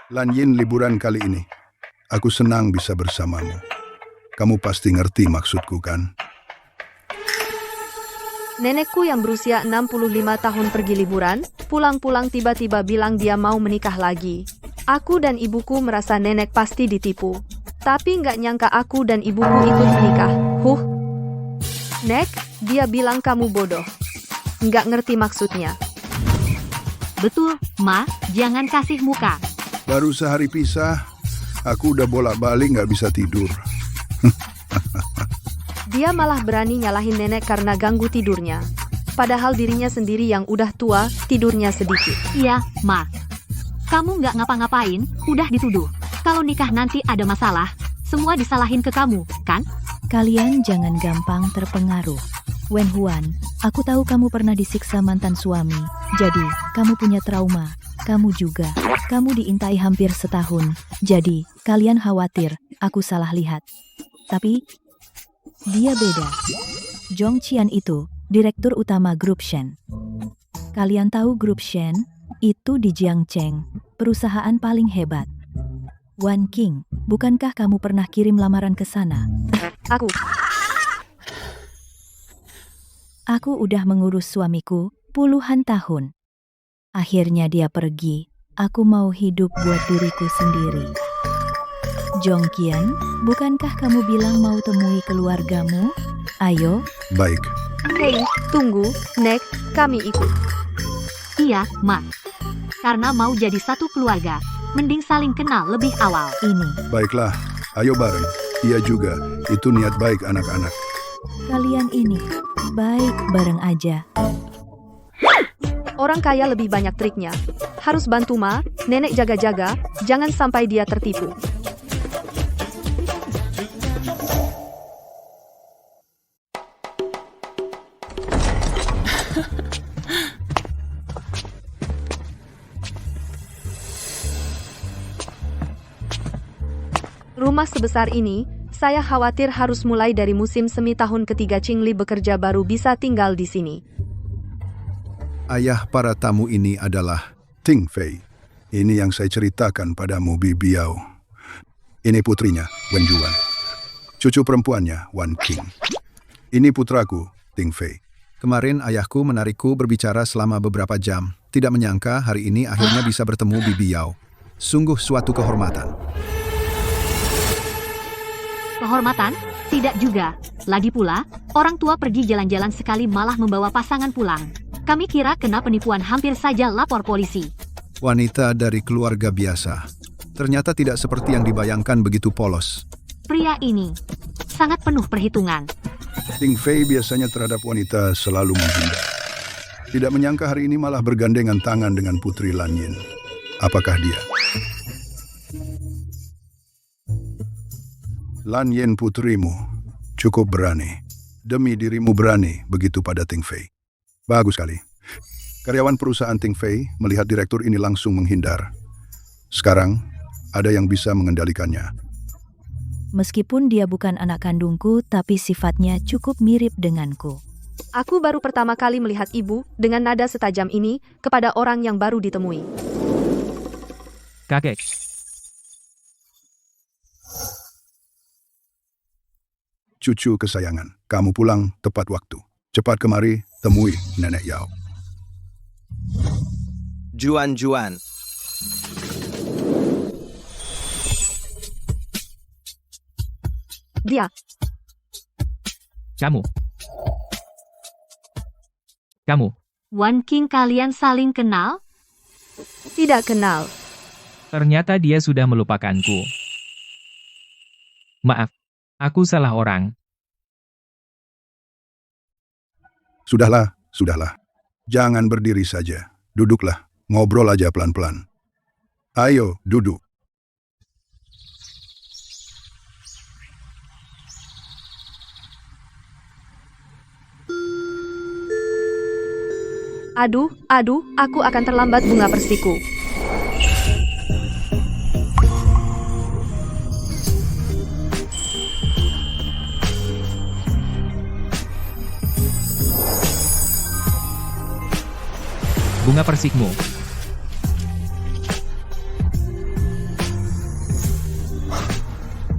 Lan Yin, liburan kali ini, aku senang bisa bersamamu. Kamu pasti ngerti maksudku kan? Nenekku yang berusia 65 tahun pergi liburan, pulang-pulang tiba-tiba bilang dia mau menikah lagi. Aku dan ibuku merasa nenek pasti ditipu. Tapi nggak nyangka aku dan ibuku ikut menikah. Nek, dia bilang kamu bodoh. Nggak ngerti maksudnya. Betul, Ma, jangan kasih muka. Baru sehari pisah, aku udah bolak-balik nggak bisa tidur. Dia malah berani nyalahin nenek karena ganggu tidurnya. Padahal dirinya sendiri yang udah tua, tidurnya sedikit. Iya, Ma. Kamu nggak ngapa-ngapain, udah dituduh. Kalau nikah nanti ada masalah, semua disalahin ke kamu, kan? Kalian jangan gampang terpengaruh. Wen Huan, aku tahu kamu pernah disiksa mantan suami. Jadi, kamu punya trauma. Kamu juga. Kamu diintai hampir setahun. Jadi, kalian khawatir aku salah lihat. Tapi, dia beda. Zhong Qian itu, direktur utama grup Shen. Kalian tahu grup Shen? Itu di Jiangcheng, perusahaan paling hebat. Wan King, bukankah kamu pernah kirim lamaran ke sana? Aku udah mengurus suamiku puluhan tahun. Akhirnya dia pergi. Aku mau hidup buat diriku sendiri. Zhong Qian, bukankah kamu bilang mau temui keluargamu? Ayo. Baik. Hei, tunggu, Nek, kami ikut. Iya, Ma. Karena mau jadi satu keluarga, mending saling kenal lebih awal. Ini. Baiklah, ayo bareng. Iya juga, itu niat baik anak-anak. Kalian ini, baik bareng aja. Orang kaya lebih banyak triknya. Harus bantu Ma, nenek jaga-jaga, jangan sampai dia tertipu. Rumah sebesar ini, saya khawatir harus mulai dari musim semi tahun ketiga Qingli bekerja baru bisa tinggal di sini. Ayah para tamu ini adalah Ting Fei. Ini yang saya ceritakan padamu, Bibi Yao. Ini putrinya, Wen Juan. Cucu perempuannya, Wan King. Ini putraku, Ting Fei. Kemarin ayahku menarikku berbicara selama beberapa jam. Tidak menyangka hari ini akhirnya bisa bertemu Bibi Yao. Sungguh suatu kehormatan. Kehormatan? Tidak juga. Lagi pula, orang tua pergi jalan-jalan sekali malah membawa pasangan pulang. Kami kira kena penipuan, hampir saja lapor polisi. Wanita dari keluarga biasa. Ternyata tidak seperti yang dibayangkan begitu polos. Pria ini sangat penuh perhitungan. Ting Fei biasanya terhadap wanita selalu menghindar. Tidak menyangka hari ini malah bergandengan tangan dengan putri Lan Yin. Apakah dia? Lan Yin putrimu cukup berani. Demi dirimu berani begitu pada Ting Fei. Bagus sekali. Karyawan perusahaan Ting Fei melihat direktur ini langsung menghindar. Sekarang, ada yang bisa mengendalikannya. Meskipun dia bukan anak kandungku, tapi sifatnya cukup mirip denganku. Aku baru pertama kali melihat ibu dengan nada setajam ini kepada orang yang baru ditemui. Kakek. Cucu kesayangan, kamu pulang tepat waktu. Cepat kemari, temui Nenek Yao. Juan. Dia. Kamu. Wan King, kalian saling kenal? Tidak kenal. Ternyata dia sudah melupakanku. Maaf, aku salah orang. Sudahlah. Jangan berdiri saja. Duduklah, ngobrol aja pelan-pelan. Ayo, duduk. Aduh, aku akan terlambat bunga persiku. Bunga persikmu.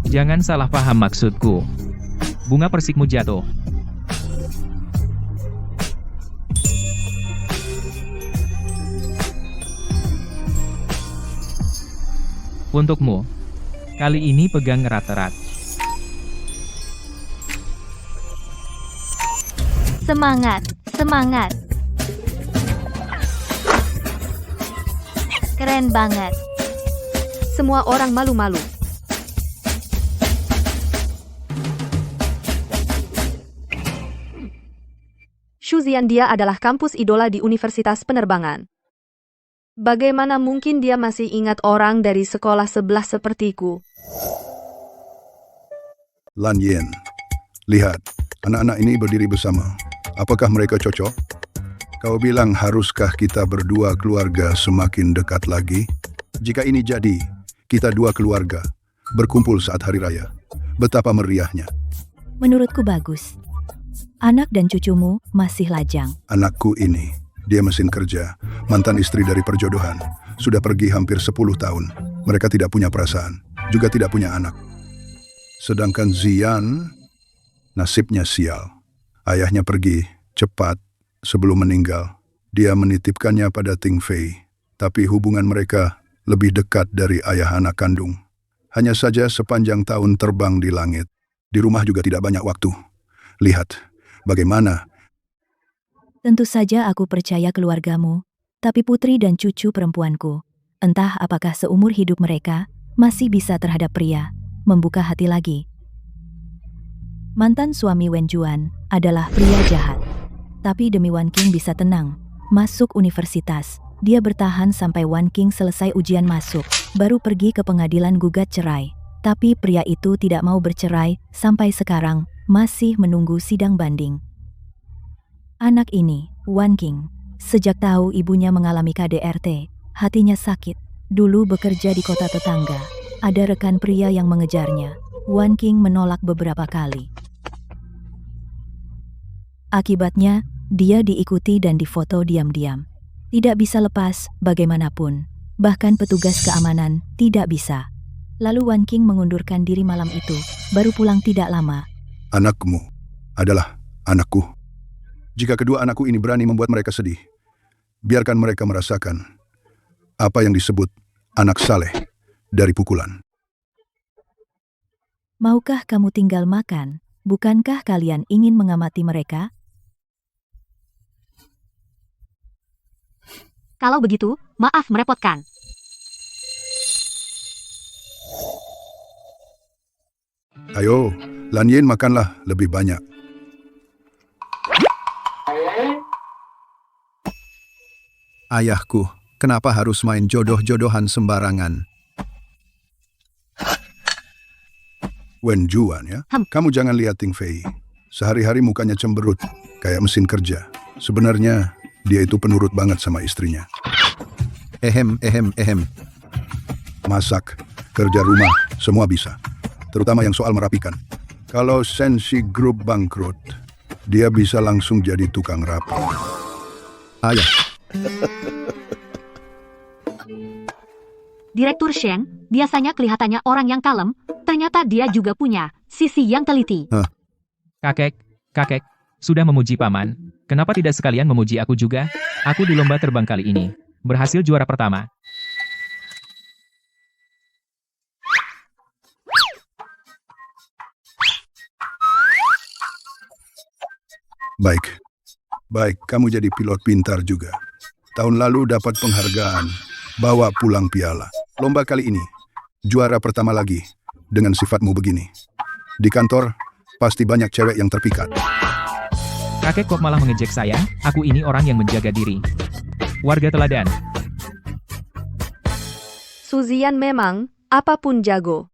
Jangan salah paham maksudku. Bunga persikmu jatuh. Untukmu. Kali ini pegang erat-erat. Semangat, semangat. Keren banget. Semua orang malu-malu. Shuzian, dia adalah kampus idola di Universitas Penerbangan. Bagaimana mungkin dia masih ingat orang dari sekolah sebelah sepertiku? Lan Yin, lihat, anak-anak ini berdiri bersama. Apakah mereka cocok? Kau bilang haruskah kita berdua keluarga semakin dekat lagi? Jika ini jadi, kita dua keluarga berkumpul saat hari raya. Betapa meriahnya. Menurutku bagus. Anak dan cucumu masih lajang. Anakku ini, dia mesin kerja, mantan istri dari perjodohan. Sudah pergi hampir 10 tahun. Mereka tidak punya perasaan, juga tidak punya anak. Sedangkan Zian, nasibnya sial. Ayahnya pergi cepat sebelum meninggal. Dia menitipkannya pada Ting Fei, tapi hubungan mereka lebih dekat dari ayah anak kandung. Hanya saja sepanjang tahun terbang di langit. Di rumah juga tidak banyak waktu. Lihat, bagaimana. Tentu saja aku percaya keluargamu, tapi putri dan cucu perempuanku, entah apakah seumur hidup mereka masih bisa terhadap pria, membuka hati lagi. Mantan suami Wen Juan adalah pria jahat. Tapi demi Wan Qing bisa tenang, masuk universitas, dia bertahan sampai Wan Qing selesai ujian masuk, baru pergi ke pengadilan gugat cerai. Tapi pria itu tidak mau bercerai, sampai sekarang, masih menunggu sidang banding. Anak ini, Wan Qing, sejak tahu ibunya mengalami KDRT, hatinya sakit. Dulu bekerja di kota tetangga, ada rekan pria yang mengejarnya. Wan Qing menolak beberapa kali. Akibatnya, dia diikuti dan difoto diam-diam. Tidak bisa lepas bagaimanapun. Bahkan petugas keamanan tidak bisa. Lalu Wan Qing mengundurkan diri malam itu, baru pulang tidak lama. Anakmu adalah anakku. Jika kedua anakku ini berani membuat mereka sedih, biarkan mereka merasakan apa yang disebut anak saleh dari pukulan. Maukah kamu tinggal makan? Bukankah kalian ingin mengamati mereka? Kalau begitu, maaf merepotkan. Ayo, Lan Yin makanlah lebih banyak. Ayahku, kenapa harus main jodoh-jodohan sembarangan? Wen Juan ya, kamu jangan lihat Ting Fei. Sehari-hari mukanya cemberut, kayak mesin kerja. Sebenarnya, dia itu penurut banget sama istrinya. Ehem. Masak, kerja rumah, semua bisa. Terutama yang soal merapikan. Kalau Sensi Group bangkrut, dia bisa langsung jadi tukang rapi. Ayah. Direktur Sheng, biasanya kelihatannya orang yang kalem, ternyata dia juga punya sisi yang teliti. Kakek, sudah memuji paman. Kenapa tidak sekalian memuji aku juga? Aku di lomba terbang kali ini berhasil juara pertama. Baik, kamu jadi pilot pintar juga. Tahun lalu dapat penghargaan, bawa pulang piala. Lomba kali ini, juara pertama lagi, dengan sifatmu begini. Di kantor, pasti banyak cewek yang terpikat. Kakek kok malah mengejek saya? Aku ini orang yang menjaga diri. Warga teladan. Shuzian memang, apapun jago.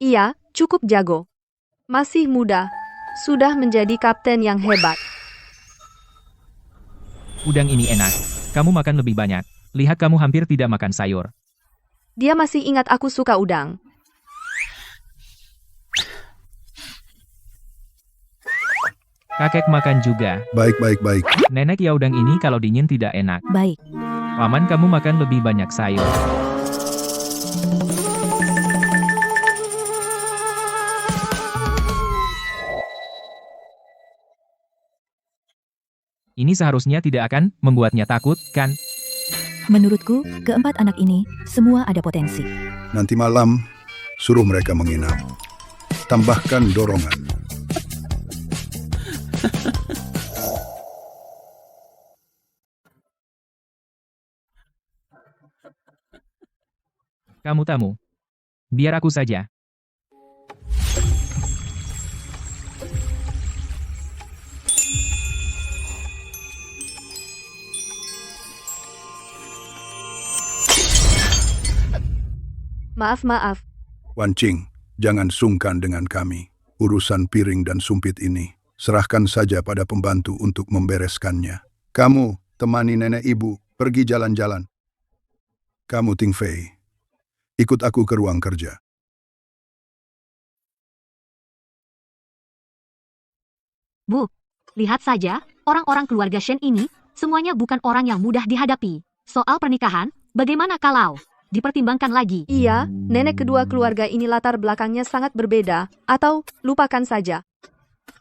Iya, cukup jago. Masih muda, sudah menjadi kapten yang hebat. Udang ini enak. Kamu makan lebih banyak. Lihat kamu hampir tidak makan sayur. Dia masih ingat aku suka udang. Kakek makan juga. Baik. Nenek ya udang ini kalau dingin tidak enak. Baik. Paman, kamu makan lebih banyak sayur. Ini seharusnya tidak akan membuatnya takut, kan? Menurutku, keempat anak ini semua ada potensi. Nanti malam, suruh mereka menginap. Tambahkan dorongan. Kamu tamu. Biar aku saja. Maaf. Wan Qing, jangan sungkan dengan kami. Urusan piring dan sumpit ini, serahkan saja pada pembantu untuk membereskannya. Kamu, temani nenek ibu, pergi jalan-jalan. Kamu, Ting Fei, ikut aku ke ruang kerja. Bu, lihat saja, orang-orang keluarga Shen ini, semuanya bukan orang yang mudah dihadapi. Soal pernikahan, bagaimana kalau dipertimbangkan lagi? Iya, nenek kedua keluarga ini latar belakangnya sangat berbeda, atau lupakan saja.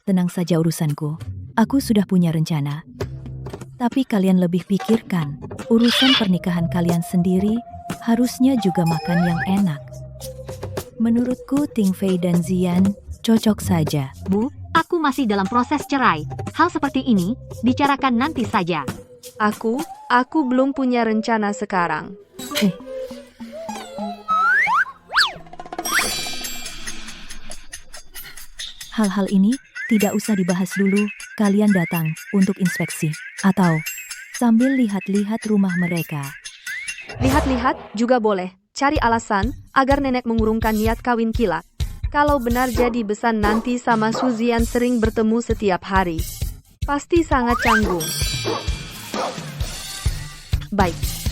Tenang saja urusanku. Aku sudah punya rencana. Tapi kalian lebih pikirkan, urusan pernikahan kalian sendiri harusnya juga makan yang enak. Menurutku Ting Fei dan Zian cocok saja. Bu, aku masih dalam proses cerai. Hal seperti ini, bicarakan nanti saja. Aku belum punya rencana sekarang. Hal-hal ini tidak usah dibahas dulu, kalian datang untuk inspeksi. Atau sambil lihat-lihat rumah mereka. Lihat-lihat juga boleh. Cari alasan agar nenek mengurungkan niat kawin kilat. Kalau benar jadi besan nanti sama Suzian sering bertemu setiap hari. Pasti sangat canggung. Baik.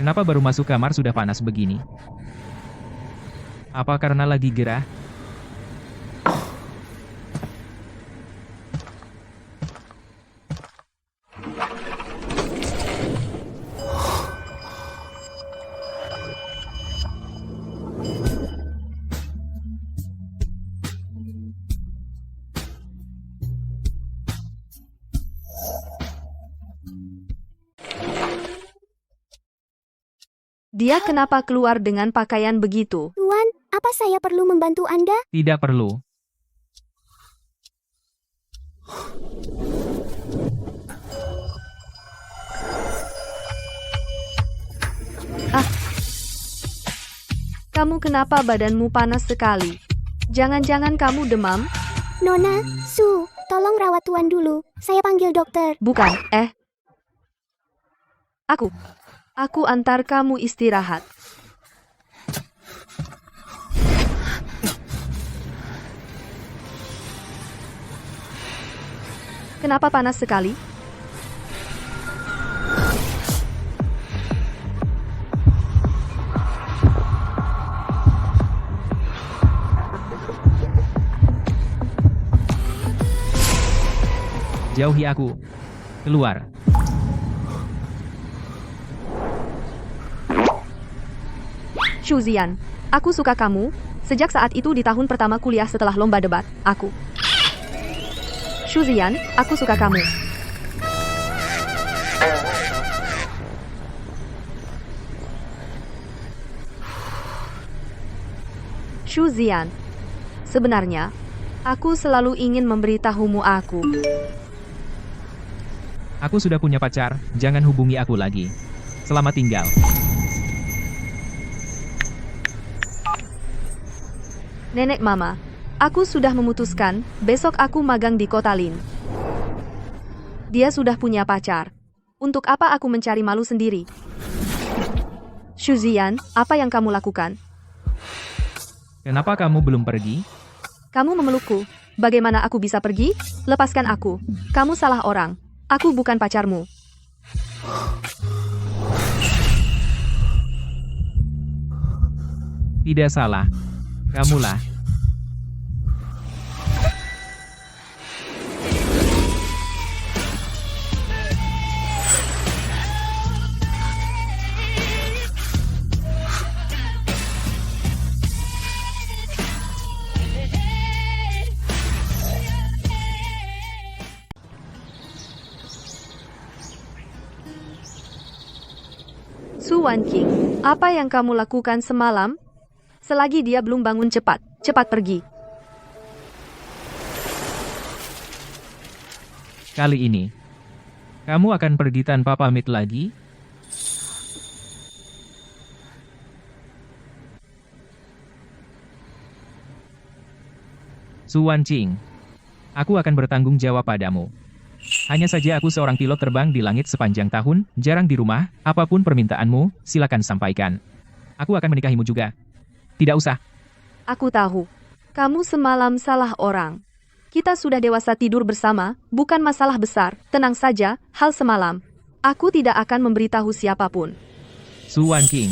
Kenapa baru masuk kamar sudah panas begini? Apa karena lagi gerah? Dia kenapa keluar dengan pakaian begitu? Tuan, apa saya perlu membantu Anda? Tidak perlu. Kamu kenapa badanmu panas sekali? Jangan-jangan kamu demam? Nona, Su, tolong rawat Tuan dulu. Saya panggil dokter. Bukan, Aku antar kamu istirahat. Kenapa panas sekali? Jauhi aku. Keluar. Shuzian, aku suka kamu. Sejak saat itu di tahun pertama kuliah setelah lomba debat, aku. Shuzian, aku suka kamu. Shuzian, sebenarnya, aku selalu ingin memberitahumu aku. Aku sudah punya pacar, jangan hubungi aku lagi. Selamat tinggal. Nenek Mama, aku sudah memutuskan, besok aku magang di kota Lin. Dia sudah punya pacar. Untuk apa aku mencari malu sendiri? Shuzian, apa yang kamu lakukan? Kenapa kamu belum pergi? Kamu memelukku. Bagaimana aku bisa pergi? Lepaskan aku. Kamu salah orang. Aku bukan pacarmu. Tidak salah. Kamulah. Su Wanqing, apa yang kamu lakukan semalam? Selagi dia belum bangun cepat pergi. Kali ini, kamu akan pergi tanpa pamit lagi? Su Wanqing, aku akan bertanggung jawab padamu. Hanya saja aku seorang pilot terbang di langit sepanjang tahun, jarang di rumah, apapun permintaanmu, silakan sampaikan. Aku akan menikahimu juga. Tidak usah. Aku tahu. Kamu semalam salah orang. Kita sudah dewasa tidur bersama, bukan masalah besar. Tenang saja, hal semalam. Aku tidak akan memberitahu siapapun. Su Wanqing,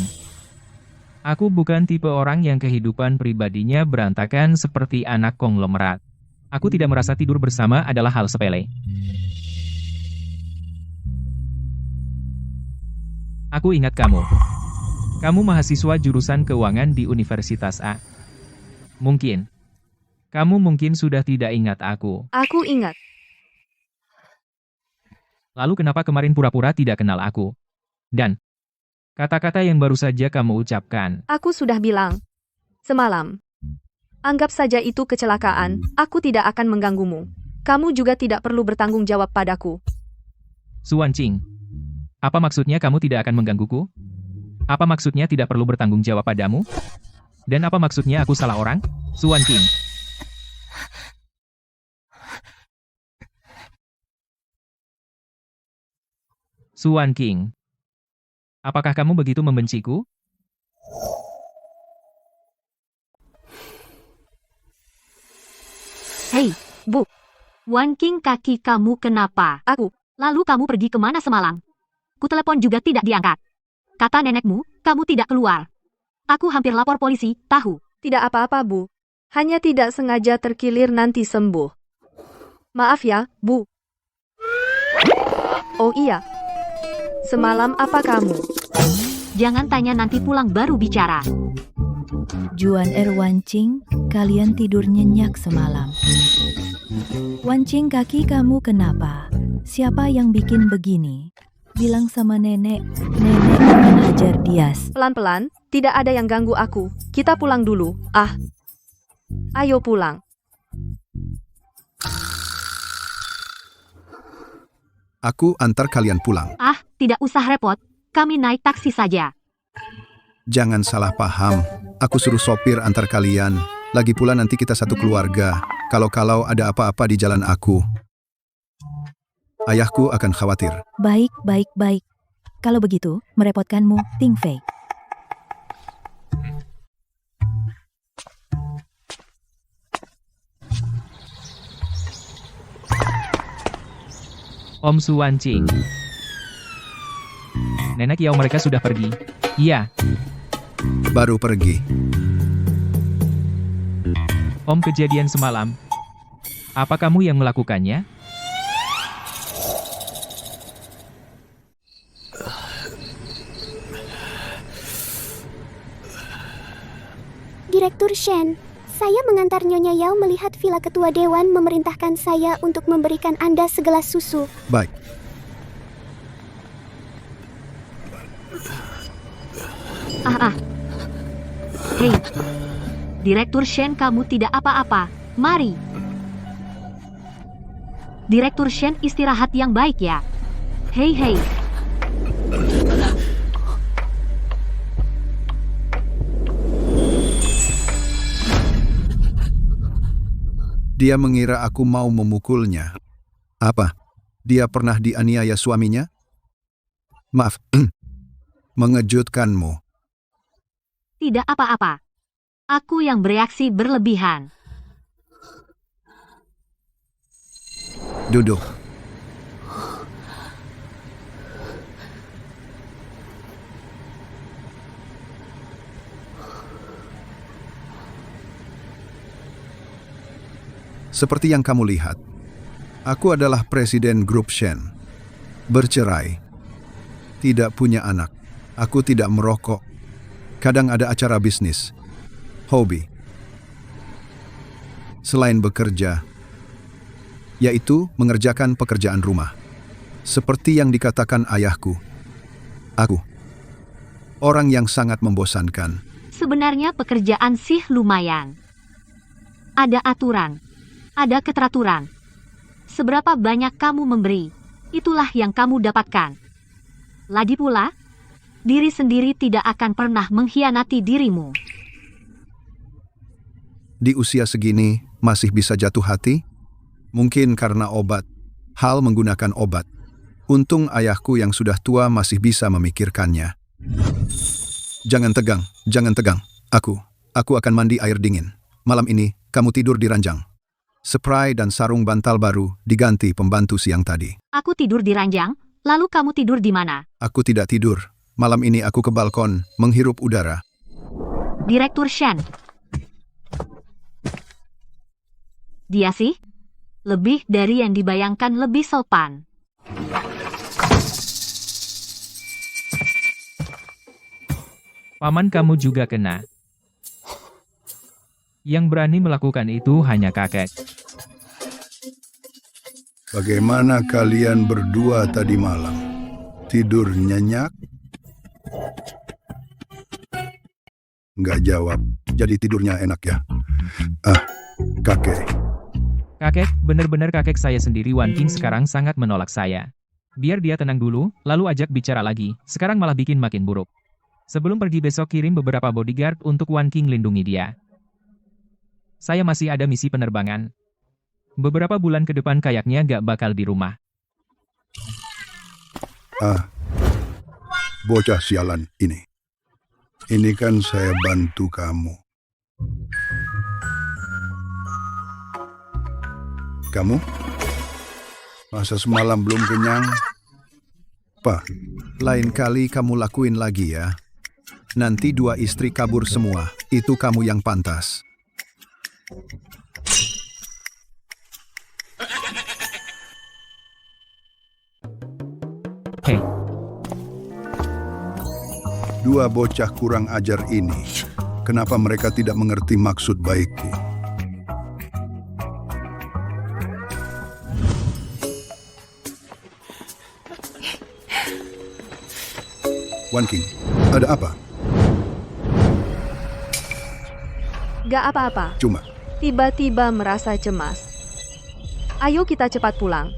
aku bukan tipe orang yang kehidupan pribadinya berantakan seperti anak konglomerat. Aku tidak merasa tidur bersama adalah hal sepele. Aku ingat kamu. Kamu mahasiswa jurusan keuangan di Universitas A. Kamu mungkin sudah tidak ingat aku. Aku ingat. Lalu kenapa kemarin pura-pura tidak kenal aku? Dan kata-kata yang baru saja kamu ucapkan. Aku sudah bilang. Semalam. Anggap saja itu kecelakaan, aku tidak akan mengganggumu. Kamu juga tidak perlu bertanggung jawab padaku. Su Wanqing, apa maksudnya kamu tidak akan menggangguku? Apa maksudnya tidak perlu bertanggung jawab padamu? Dan apa maksudnya aku salah orang? Su Wanqing. Su Wanqing, apakah kamu begitu membenciku? Hei, Bu. Wanqing, kaki kamu kenapa? Aku. Lalu kamu pergi kemana semalam? Kutelepon juga tidak diangkat. Kata nenekmu, kamu tidak keluar. Aku hampir lapor polisi, tahu. Tidak apa-apa, Bu. Hanya tidak sengaja terkilir nanti sembuh. Maaf ya, Bu. Oh iya. Semalam apa kamu? Jangan tanya nanti pulang baru bicara. Juan Wanqing, kalian tidur nyenyak semalam. Wanqing, kaki kamu kenapa? Siapa yang bikin begini? Bilang sama nenek akan hajar dia. Pelan-pelan, tidak ada yang ganggu aku. Kita pulang dulu. Ayo pulang. Aku antar kalian pulang. Tidak usah repot. Kami naik taksi saja. Jangan salah paham. Aku suruh sopir antar kalian. Lagi pula nanti kita satu keluarga. Kalau ada apa-apa di jalan aku, ayahku akan khawatir. Baik. Kalau begitu, merepotkanmu, Ting Fei. Om Su Wanqing. Nenek Yao mereka sudah pergi. Iya. Baru pergi. Om, kejadian semalam. Apa kamu yang melakukannya? Direktur Shen, saya mengantar Nyonya Yao melihat villa ketua dewan memerintahkan saya untuk memberikan Anda segelas susu. Baik. Hei, Direktur Shen, kamu tidak apa-apa. Mari. Direktur Shen, istirahat yang baik ya. Hei. Dia mengira aku mau memukulnya. Apa? Dia pernah dianiaya suaminya? Maaf, mengejutkanmu. Tidak apa-apa. Aku yang bereaksi berlebihan. Duduk. Seperti yang kamu lihat, aku adalah presiden grup Shen. Bercerai. Tidak punya anak. Aku tidak merokok. Kadang ada acara bisnis. Hobi. Selain bekerja, yaitu mengerjakan pekerjaan rumah. Seperti yang dikatakan ayahku. Aku. Orang yang sangat membosankan. Sebenarnya pekerjaan sih lumayan. Ada aturan, ada keteraturan. Seberapa banyak kamu memberi, itulah yang kamu dapatkan. Lagi pula, diri sendiri tidak akan pernah mengkhianati dirimu. Di usia segini masih bisa jatuh hati? Mungkin karena obat. Hal menggunakan obat. Untung ayahku yang sudah tua masih bisa memikirkannya. Jangan tegang, jangan tegang. Aku akan mandi air dingin. Malam ini, kamu tidur di ranjang. Spray dan sarung bantal baru diganti pembantu siang tadi. Aku tidur di ranjang, lalu kamu tidur di mana? Aku tidak tidur. Malam ini aku ke balkon, menghirup udara. Direktur Shen. Dia sih, lebih dari yang dibayangkan lebih sopan. Paman kamu juga kena. Yang berani melakukan itu hanya kakek. Bagaimana kalian berdua tadi malam? Tidur nyenyak? Nggak jawab, jadi tidurnya enak ya? Kakek. Kakek, benar-benar kakek saya sendiri Wan King sekarang sangat menolak saya. Biar dia tenang dulu, lalu ajak bicara lagi, sekarang malah bikin makin buruk. Sebelum pergi besok kirim beberapa bodyguard untuk Wan King lindungi dia. Saya masih ada misi penerbangan. Beberapa bulan ke depan kayaknya gak bakal di rumah. Bocah sialan ini. Ini kan saya bantu kamu. Kamu? Masa semalam belum kenyang? Pak, lain kali kamu lakuin lagi ya. Nanti 2 istri kabur semua. Itu kamu yang pantas. Hei, 2 bocah kurang ajar ini. Kenapa mereka tidak mengerti maksud baikku? Wan King, ada apa? Gak apa-apa. Cuma, Tiba-tiba merasa cemas. Ayo kita cepat pulang.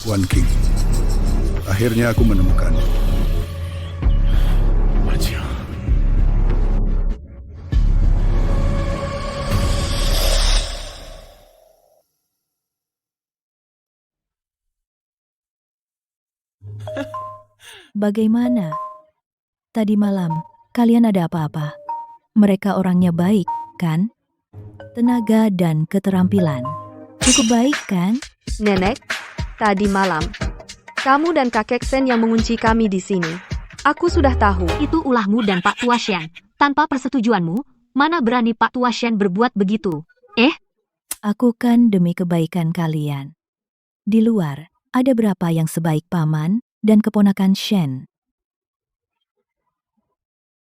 Wan King. Akhirnya aku menemukan. Bagaimana? Tadi malam, kalian ada apa-apa? Mereka orangnya baik, kan? Tenaga dan keterampilan. Cukup baik, kan? Nenek, tadi malam, kamu dan kakek Sen yang mengunci kami di sini. Aku sudah tahu. Itu ulahmu dan Pak Tua Shen. Tanpa persetujuanmu, mana berani Pak Tua Shen berbuat begitu? Aku kan demi kebaikan kalian. Di luar, ada berapa yang sebaik paman dan keponakan Shen?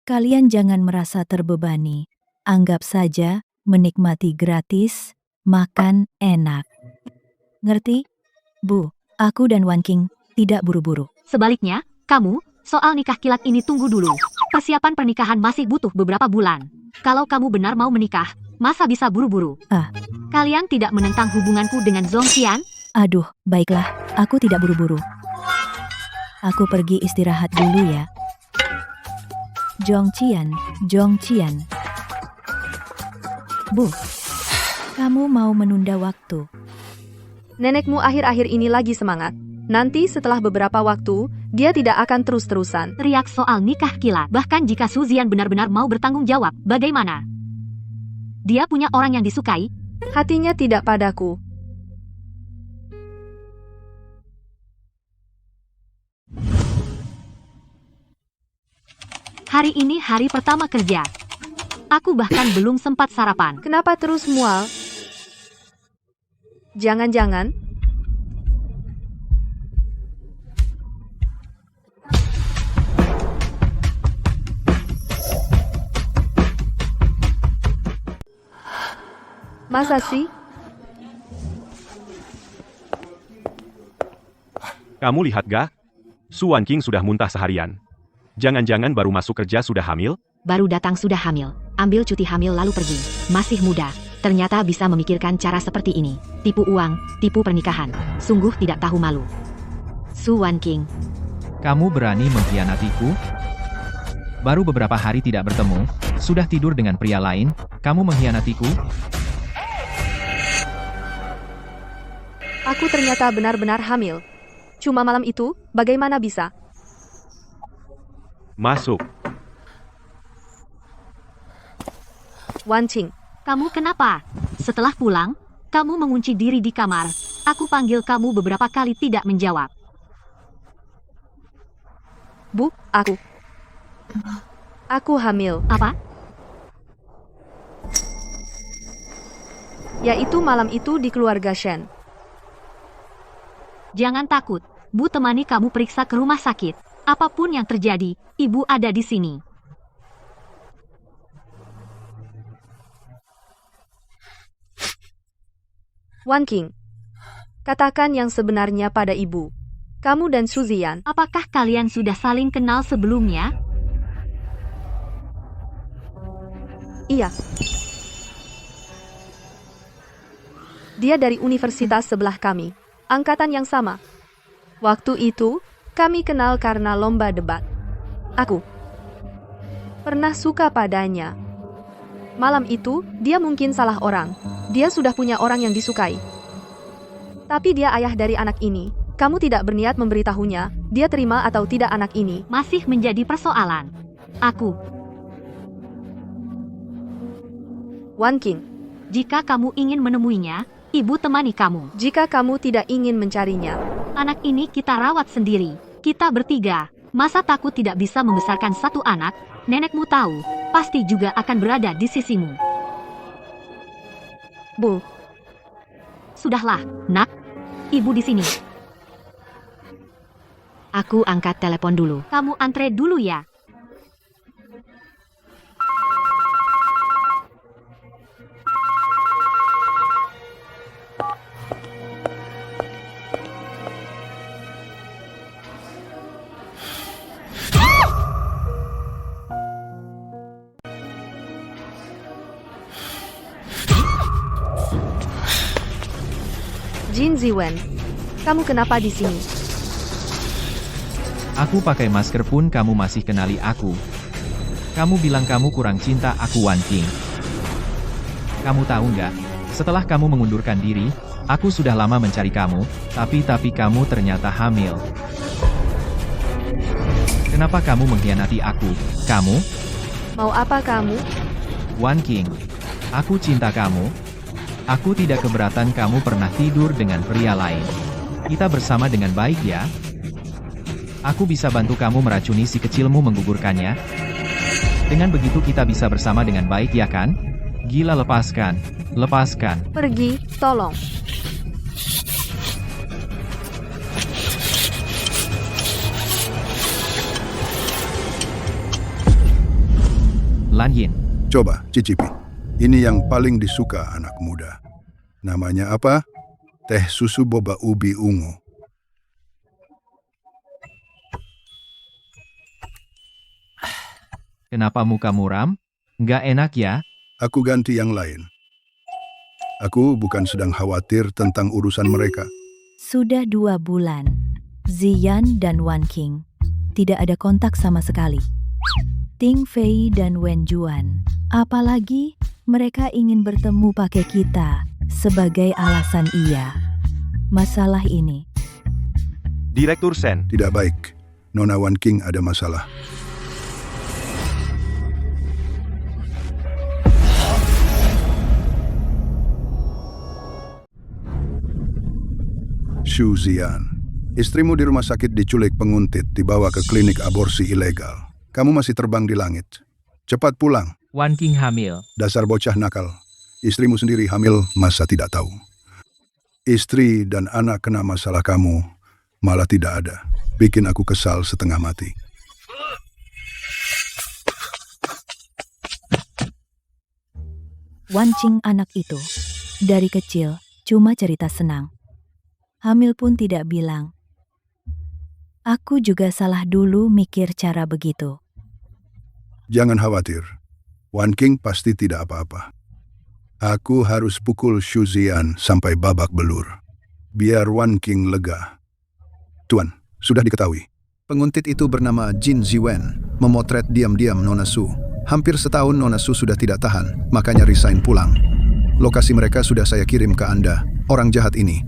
Kalian jangan merasa terbebani. Anggap saja menikmati gratis, makan enak. Ngerti? Bu, aku dan Wan King tidak buru-buru. Sebaliknya, kamu, soal nikah kilat ini tunggu dulu. Persiapan pernikahan masih butuh beberapa bulan. Kalau kamu benar mau menikah, masa bisa buru-buru? Kalian tidak menentang hubunganku dengan Zhong Qian? Aduh, baiklah, aku tidak buru-buru. Aku pergi istirahat dulu ya. Zhong Qian. Bu, kamu mau menunda waktu? Nenekmu akhir-akhir ini lagi semangat. Nanti setelah beberapa waktu, dia tidak akan terus-terusan. Teriak soal nikah kilat. Bahkan jika Su Zian benar-benar mau bertanggung jawab, bagaimana? Dia punya orang yang disukai? Hatinya tidak padaku. Hari ini hari pertama kerja. Aku bahkan belum sempat sarapan. Kenapa terus mual? Jangan-jangan masa sih? Kamu lihat gak? Su Wanqing sudah muntah seharian. Jangan-jangan baru masuk kerja sudah hamil? Baru datang sudah hamil. Ambil cuti hamil lalu pergi. Masih muda. Ternyata bisa memikirkan cara seperti ini. Tipu uang, tipu pernikahan. Sungguh tidak tahu malu. Su Wanqing. Kamu berani mengkhianatiku? Baru beberapa hari tidak bertemu, sudah tidur dengan pria lain, kamu mengkhianatiku? Aku ternyata benar-benar hamil. Cuma malam itu, bagaimana bisa? Masuk. Wanqing, Kamu kenapa? Setelah pulang, kamu mengunci diri di kamar. Aku panggil kamu beberapa kali tidak menjawab. Bu, Aku hamil. Apa? Yaitu malam itu di keluarga Shen. Jangan takut. Bu temani kamu periksa ke rumah sakit. Apapun yang terjadi, ibu ada di sini. Wanqing, katakan yang sebenarnya pada ibu. Kamu dan Su Ziyan, Apakah kalian sudah saling kenal sebelumnya? iya. Dia dari universitas sebelah kami, angkatan yang sama. Waktu itu, kami kenal karena lomba debat. Aku pernah suka padanya. Malam itu, dia mungkin salah orang. Dia sudah punya orang yang disukai. Tapi dia ayah dari anak ini. Kamu tidak berniat memberitahunya, dia terima atau tidak anak ini. Masih menjadi persoalan. Aku, Wanqing, jika kamu ingin menemuinya, ibu temani kamu. jika kamu tidak ingin mencarinya, Anak ini kita rawat sendiri. Kita bertiga. Masa takut tidak bisa membesarkan satu anak? Nenekmu tahu, pasti juga akan berada di sisimu. Bu, Sudahlah, nak. Ibu di sini. Aku angkat telepon dulu. Kamu antre dulu ya. Jin Ziwen, kamu kenapa di sini? Aku pakai masker pun kamu masih kenali aku. Kamu bilang kamu kurang cinta aku Wanqing. Kamu tahu nggak? Setelah kamu mengundurkan diri, aku sudah lama mencari kamu, tapi kamu ternyata hamil. Kenapa kamu mengkhianati aku? Kamu? Mau apa kamu? Wanqing, aku cinta kamu. Aku tidak keberatan kamu pernah tidur dengan pria lain. Kita bersama dengan baik ya. Aku bisa bantu kamu meracuni si kecilmu menggugurkannya. Dengan begitu kita bisa bersama dengan baik ya kan? Gila, lepaskan. Lepaskan. Pergi, tolong. Lan Yin. Coba, cicipi. Ini yang paling disuka anak muda. Namanya apa? Teh susu boba ubi ungu. Kenapa muka muram? Nggak enak ya? Aku ganti yang lain. Aku bukan sedang khawatir tentang urusan mereka. Sudah 2 bulan, Ziyan dan Wanqing tidak ada kontak sama sekali. Ting Fei dan Wen Juan, apalagi mereka ingin bertemu pakai kita sebagai alasan iya. Masalah ini. Direktur Shen, Tidak baik. Nona Wanqing ada masalah. Xu Ziyan, istrimu di rumah sakit diculik penguntit, dibawa ke klinik aborsi ilegal. Kamu masih terbang di langit. Cepat pulang. Wan King hamil. Dasar bocah nakal. Istrimu sendiri hamil, masa tidak tahu? Istri dan anak kena masalah kamu, malah tidak ada. Bikin aku kesal setengah mati. Wan Qing anak itu, dari kecil, cuma cerita senang. Hamil pun tidak bilang. Aku juga salah dulu mikir cara begitu. Jangan khawatir. Wan King pasti tidak apa-apa. Aku harus pukul Xu Zian sampai babak belur. Biar Wan King lega. Tuan, sudah diketahui. Penguntit itu bernama Jin Ziwen, memotret diam-diam Nona Su. Hampir setahun Nona Su sudah tidak tahan, makanya resign pulang. Lokasi mereka sudah saya kirim ke Anda, orang jahat ini.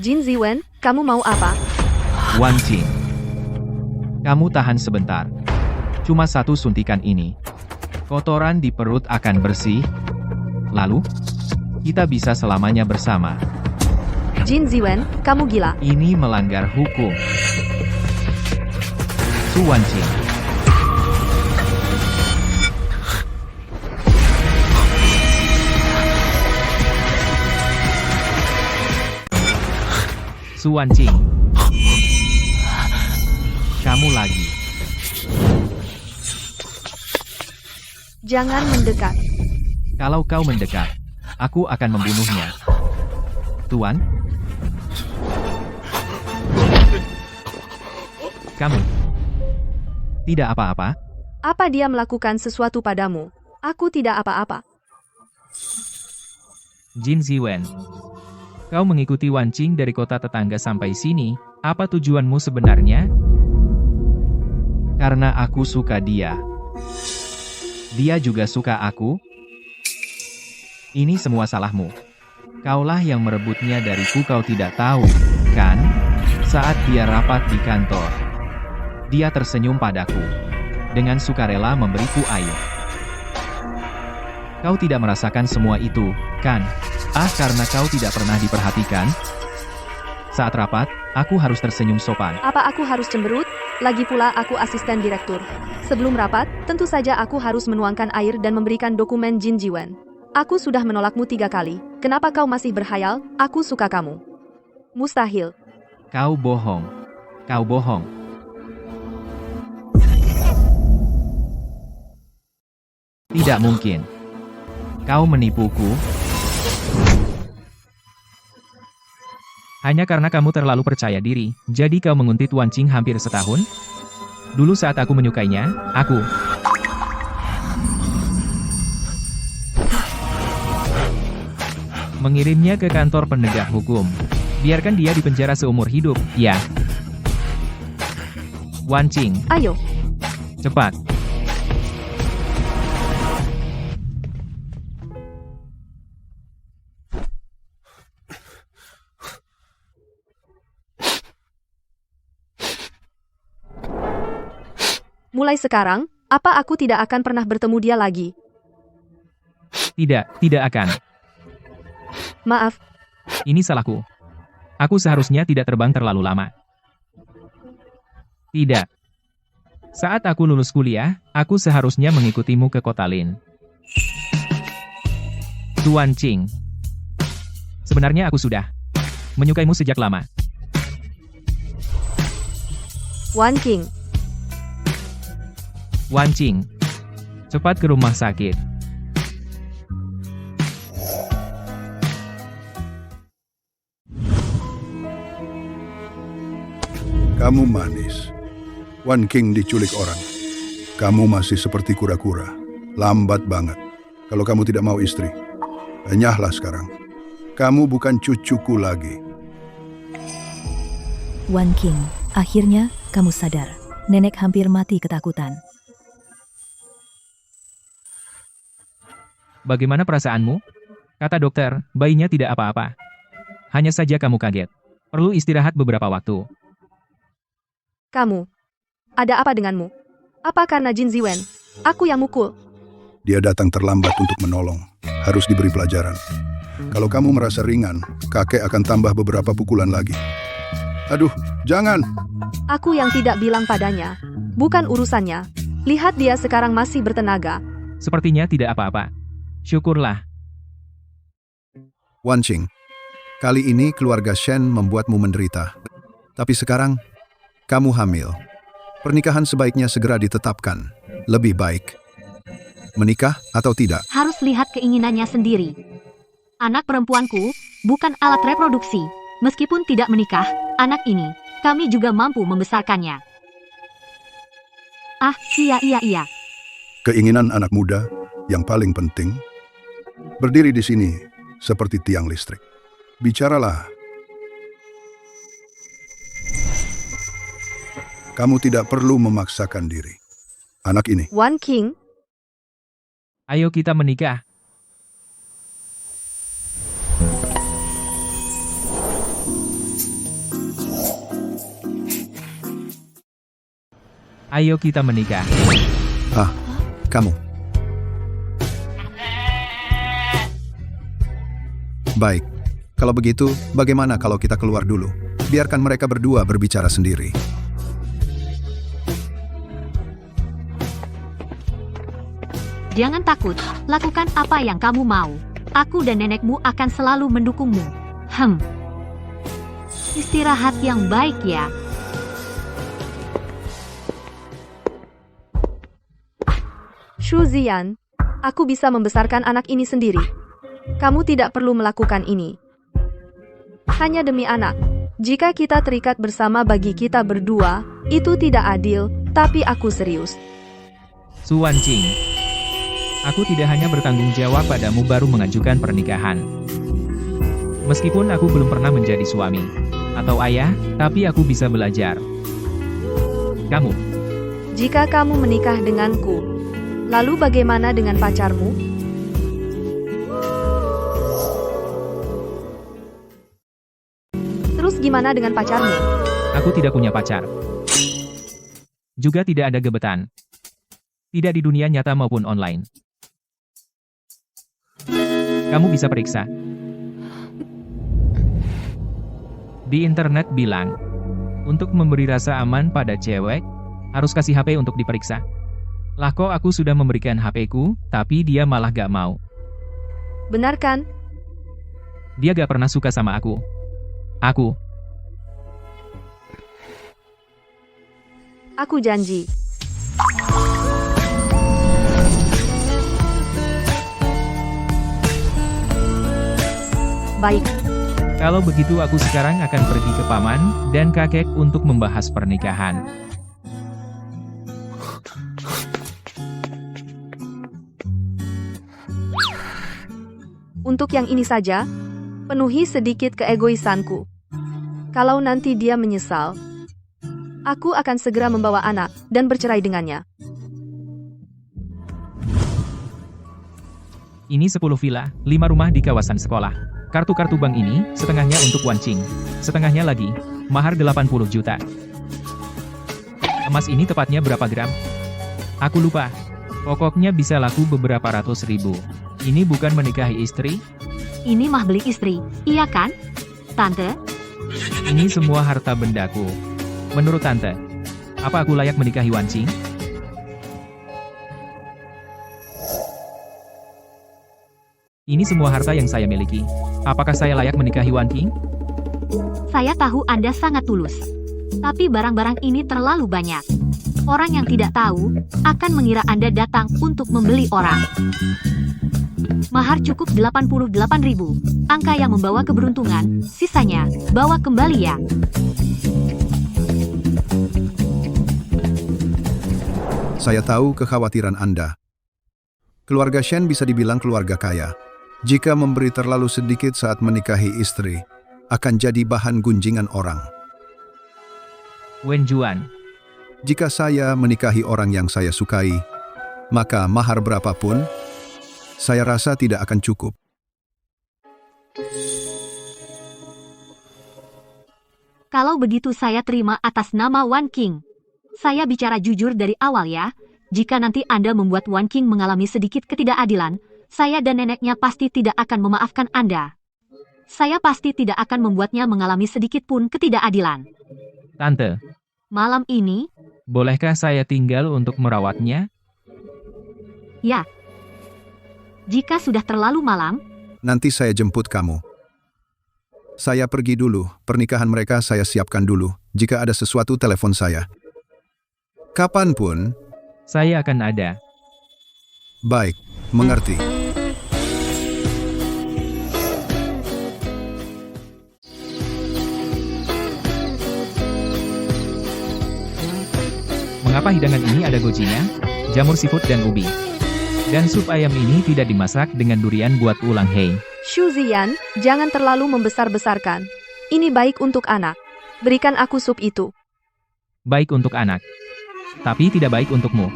Jin Ziwen, kamu mau apa? Wan Qing. Kamu tahan sebentar. Cuma satu suntikan ini. Kotoran di perut akan bersih. Lalu, kita bisa selamanya bersama. Jin Ziwen, kamu gila. Ini melanggar hukum. Su Wan Qing. Su Wan Qing. Kamu lagi. Jangan mendekat. Kalau kau mendekat, aku akan membunuhnya. Tuan? Kamu? Tidak apa-apa? Apa dia melakukan sesuatu padamu? Aku tidak apa-apa. Jin Ziwen. Kau mengikuti Wan Qing dari kota tetangga sampai sini, apa tujuanmu sebenarnya? Karena aku suka dia. Dia juga suka aku. Ini semua salahmu. Kaulah yang merebutnya dariku, kau tidak tahu, kan? Saat dia rapat di kantor, dia tersenyum padaku. Dengan sukarela memberiku air. Kau tidak merasakan semua itu, kan? Karena kau tidak pernah diperhatikan? Saat rapat, aku harus tersenyum sopan. Apa aku harus cemberut? Lagi pula aku asisten direktur. Sebelum rapat, tentu saja aku harus menuangkan air dan memberikan dokumen Jin Ziwen. Aku sudah menolakmu 3 kali. Kenapa kau masih berhayal? Aku suka kamu. Mustahil. Kau bohong. Kau bohong. Tidak mungkin. Kau menipuku. Hanya karena kamu terlalu percaya diri, jadi kau menguntit Wan Qing hampir setahun? Dulu saat aku menyukainya, aku mengirimnya ke kantor penegak hukum. Biarkan dia di penjara seumur hidup, ya. Wan Qing, Ayo. cepat. Mulai sekarang, apa aku tidak akan pernah bertemu dia lagi? Tidak akan. Maaf, Ini salahku. Aku seharusnya tidak terbang terlalu lama. Tidak. Saat aku lulus kuliah, aku seharusnya mengikutimu ke kota Lin. Tuan Qing. Sebenarnya aku sudah menyukaimu sejak lama. Wan Qing. Wan Qing. Cepat ke rumah sakit. Kamu manis. Wan King diculik orang. Kamu masih seperti kura-kura. Lambat banget. Kalau kamu tidak mau istri. Enyahlah sekarang. Kamu bukan cucuku lagi. Wan King, akhirnya kamu sadar. Nenek hampir mati ketakutan. Bagaimana perasaanmu? Kata dokter, bayinya tidak apa-apa. Hanya saja kamu kaget. Perlu istirahat beberapa waktu. Kamu. Ada apa denganmu? Apa karena Jin Ziwen? Aku yang mukul. Dia datang terlambat untuk menolong. Harus diberi pelajaran. Kalau kamu merasa ringan, kakek akan tambah beberapa pukulan lagi. Aduh, jangan! Aku yang tidak bilang padanya. Bukan urusannya. Lihat dia sekarang masih bertenaga. Sepertinya tidak apa-apa. Syukurlah. Wan Qing, kali ini keluarga Shen membuatmu menderita. Tapi sekarang, kamu hamil. Pernikahan sebaiknya segera ditetapkan. Lebih baik. Menikah atau tidak? Harus lihat keinginannya sendiri. Anak perempuanku bukan alat reproduksi. Meskipun tidak menikah, anak ini, kami juga mampu membesarkannya. Ah, iya. Keinginan anak muda yang paling penting berdiri di sini seperti tiang listrik. Bicaralah. Kamu tidak perlu memaksakan diri. Anak ini, Wan Qing, Ayo kita menikah. Ayo kita menikah. kamu. Baik. Kalau begitu, bagaimana kalau kita keluar dulu? Biarkan mereka berdua berbicara sendiri. Jangan takut, lakukan apa yang kamu mau. Aku dan nenekmu akan selalu mendukungmu. Istirahat yang baik ya. Shu Ziyan, aku bisa membesarkan anak ini sendiri. Kamu tidak perlu melakukan ini. Hanya demi anak. Jika kita terikat bersama bagi kita berdua, itu tidak adil, tapi aku serius. Su Wan Qing, aku tidak hanya bertanggung jawab padamu baru mengajukan pernikahan. Meskipun aku belum pernah menjadi suami atau ayah, tapi aku bisa belajar. Kamu, Jika kamu menikah denganku, lalu bagaimana dengan pacarmu? Terus gimana dengan pacarmu? aku tidak punya pacar. Juga tidak ada gebetan. Tidak di dunia nyata maupun online. Kamu bisa periksa. Di internet bilang, untuk memberi rasa aman pada cewek, harus kasih HP untuk diperiksa. Lah kok aku sudah memberikan HP-ku, tapi dia malah gak mau. Benar kan? Dia gak pernah suka sama aku. Aku janji. Baik, Kalau begitu aku sekarang akan pergi ke paman dan kakek untuk membahas pernikahan. untuk yang ini saja, penuhi sedikit keegoisanku. Kalau nanti dia menyesal, aku akan segera membawa anak dan bercerai dengannya. Ini 10 villa, 5 rumah di kawasan sekolah. Kartu-kartu bank ini, setengahnya untuk Wan Qing. Setengahnya lagi, mahar 80 juta. Emas ini tepatnya berapa gram? Aku lupa. Pokoknya bisa laku beberapa ratus ribu. Ini bukan menikahi istri, Ini mah beli istri, iya kan? Tante, ini semua harta bendaku. Menurut Tante, apa aku layak menikahi Wan Qing? Ini semua harta yang saya miliki. Apakah saya layak menikahi Wan Qing? saya tahu Anda sangat tulus. Tapi barang-barang ini terlalu banyak. Orang yang tidak tahu, akan mengira Anda datang untuk membeli orang. Mahar cukup 88.000. Angka yang membawa keberuntungan, sisanya, bawa kembali ya. Saya tahu kekhawatiran Anda. Keluarga Shen bisa dibilang keluarga kaya. Jika memberi terlalu sedikit saat menikahi istri, akan jadi bahan gunjingan orang. Wen Juan, Jika saya menikahi orang yang saya sukai, maka mahar berapapun, Saya rasa tidak akan cukup. Kalau begitu saya terima atas nama Wan King. Saya bicara jujur dari awal ya. Jika nanti Anda membuat Wan King mengalami sedikit ketidakadilan, saya dan neneknya pasti tidak akan memaafkan Anda. Saya pasti tidak akan membuatnya mengalami sedikit pun ketidakadilan. Tante, Malam ini, bolehkah saya tinggal untuk merawatnya? ya. Jika sudah terlalu malam, Nanti saya jemput kamu. Saya pergi dulu, pernikahan mereka saya siapkan dulu. Jika ada sesuatu telepon saya. Kapanpun, Saya akan ada. baik, mengerti. Mengapa hidangan ini ada gojinya, jamur seafood dan ubi? Dan sup ayam ini tidak dimasak dengan durian buat ulang hei. Shu Ziyan, jangan terlalu membesar-besarkan. Ini baik untuk anak. Berikan aku sup itu. Baik untuk anak. Tapi tidak baik untukmu.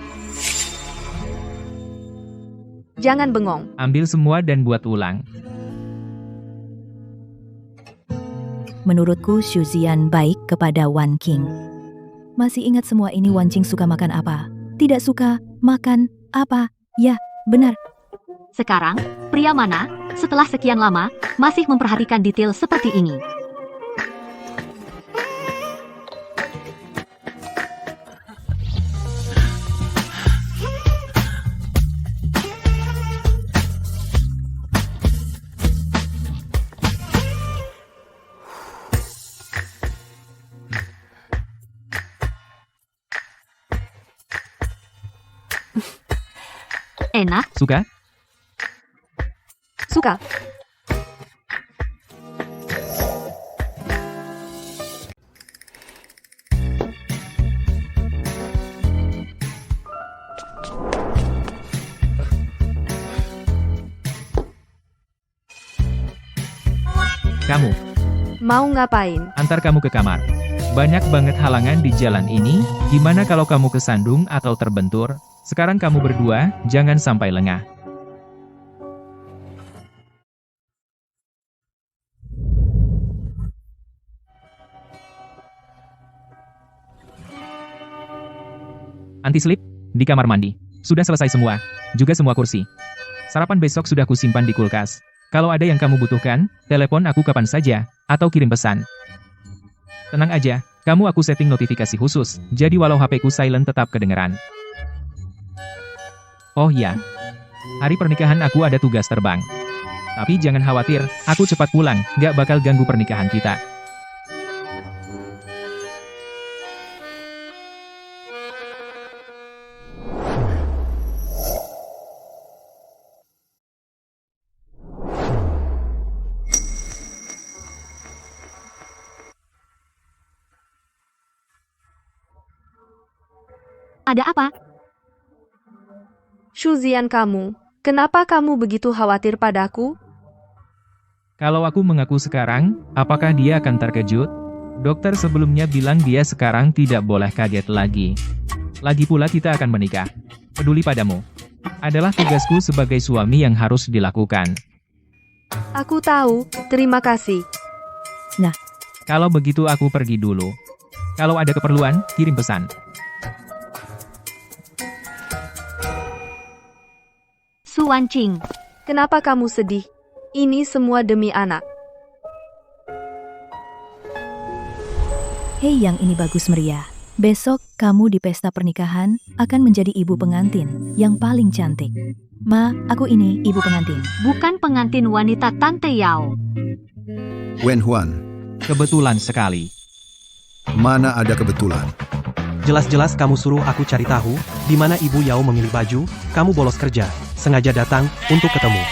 Jangan bengong. Ambil semua dan buat ulang. Menurutku Shu Ziyan baik kepada Wan King. Masih ingat semua ini Wan King suka makan apa? Tidak suka makan apa? Ya, benar. sekarang, pria mana, setelah sekian lama, masih memperhatikan detail seperti ini? Enak? Suka? Suka. Kamu, Mau ngapain? antar kamu ke kamar. Banyak banget halangan di jalan ini, gimana kalau kamu kesandung atau terbentur? Sekarang kamu berdua, jangan sampai lengah. Anti-slip, di kamar mandi. Sudah selesai semua, juga semua kursi. Sarapan besok sudah kusimpan di kulkas. Kalau ada yang kamu butuhkan, telepon aku kapan saja, atau kirim pesan. Tenang aja, kamu aku setting notifikasi khusus, jadi walau HP-ku silent tetap kedengeran. Oh ya, hari pernikahan aku ada tugas terbang. Tapi jangan khawatir, aku cepat pulang, gak bakal ganggu pernikahan kita. Ada apa? Shu Ziyan kamu, kenapa kamu begitu khawatir padaku? Kalau aku mengaku sekarang, apakah dia akan terkejut? Dokter sebelumnya bilang dia sekarang tidak boleh kaget lagi. Lagi pula kita akan menikah. Peduli padamu. Adalah tugasku sebagai suami yang harus dilakukan. Aku tahu, terima kasih. Kalau begitu aku pergi dulu. Kalau ada keperluan, kirim pesan. Su Wanqing. Kenapa kamu sedih? Ini semua demi anak. Hei, yang ini bagus meriah. Besok, kamu di pesta pernikahan akan menjadi ibu pengantin yang paling cantik. Ma, aku ini ibu pengantin. Bukan pengantin wanita Tante Yao. Wen Huan, Kebetulan sekali. mana ada kebetulan? Jelas-jelas kamu suruh aku cari tahu, di mana Ibu Yao memilih baju, kamu bolos kerja, sengaja datang, untuk ketemu.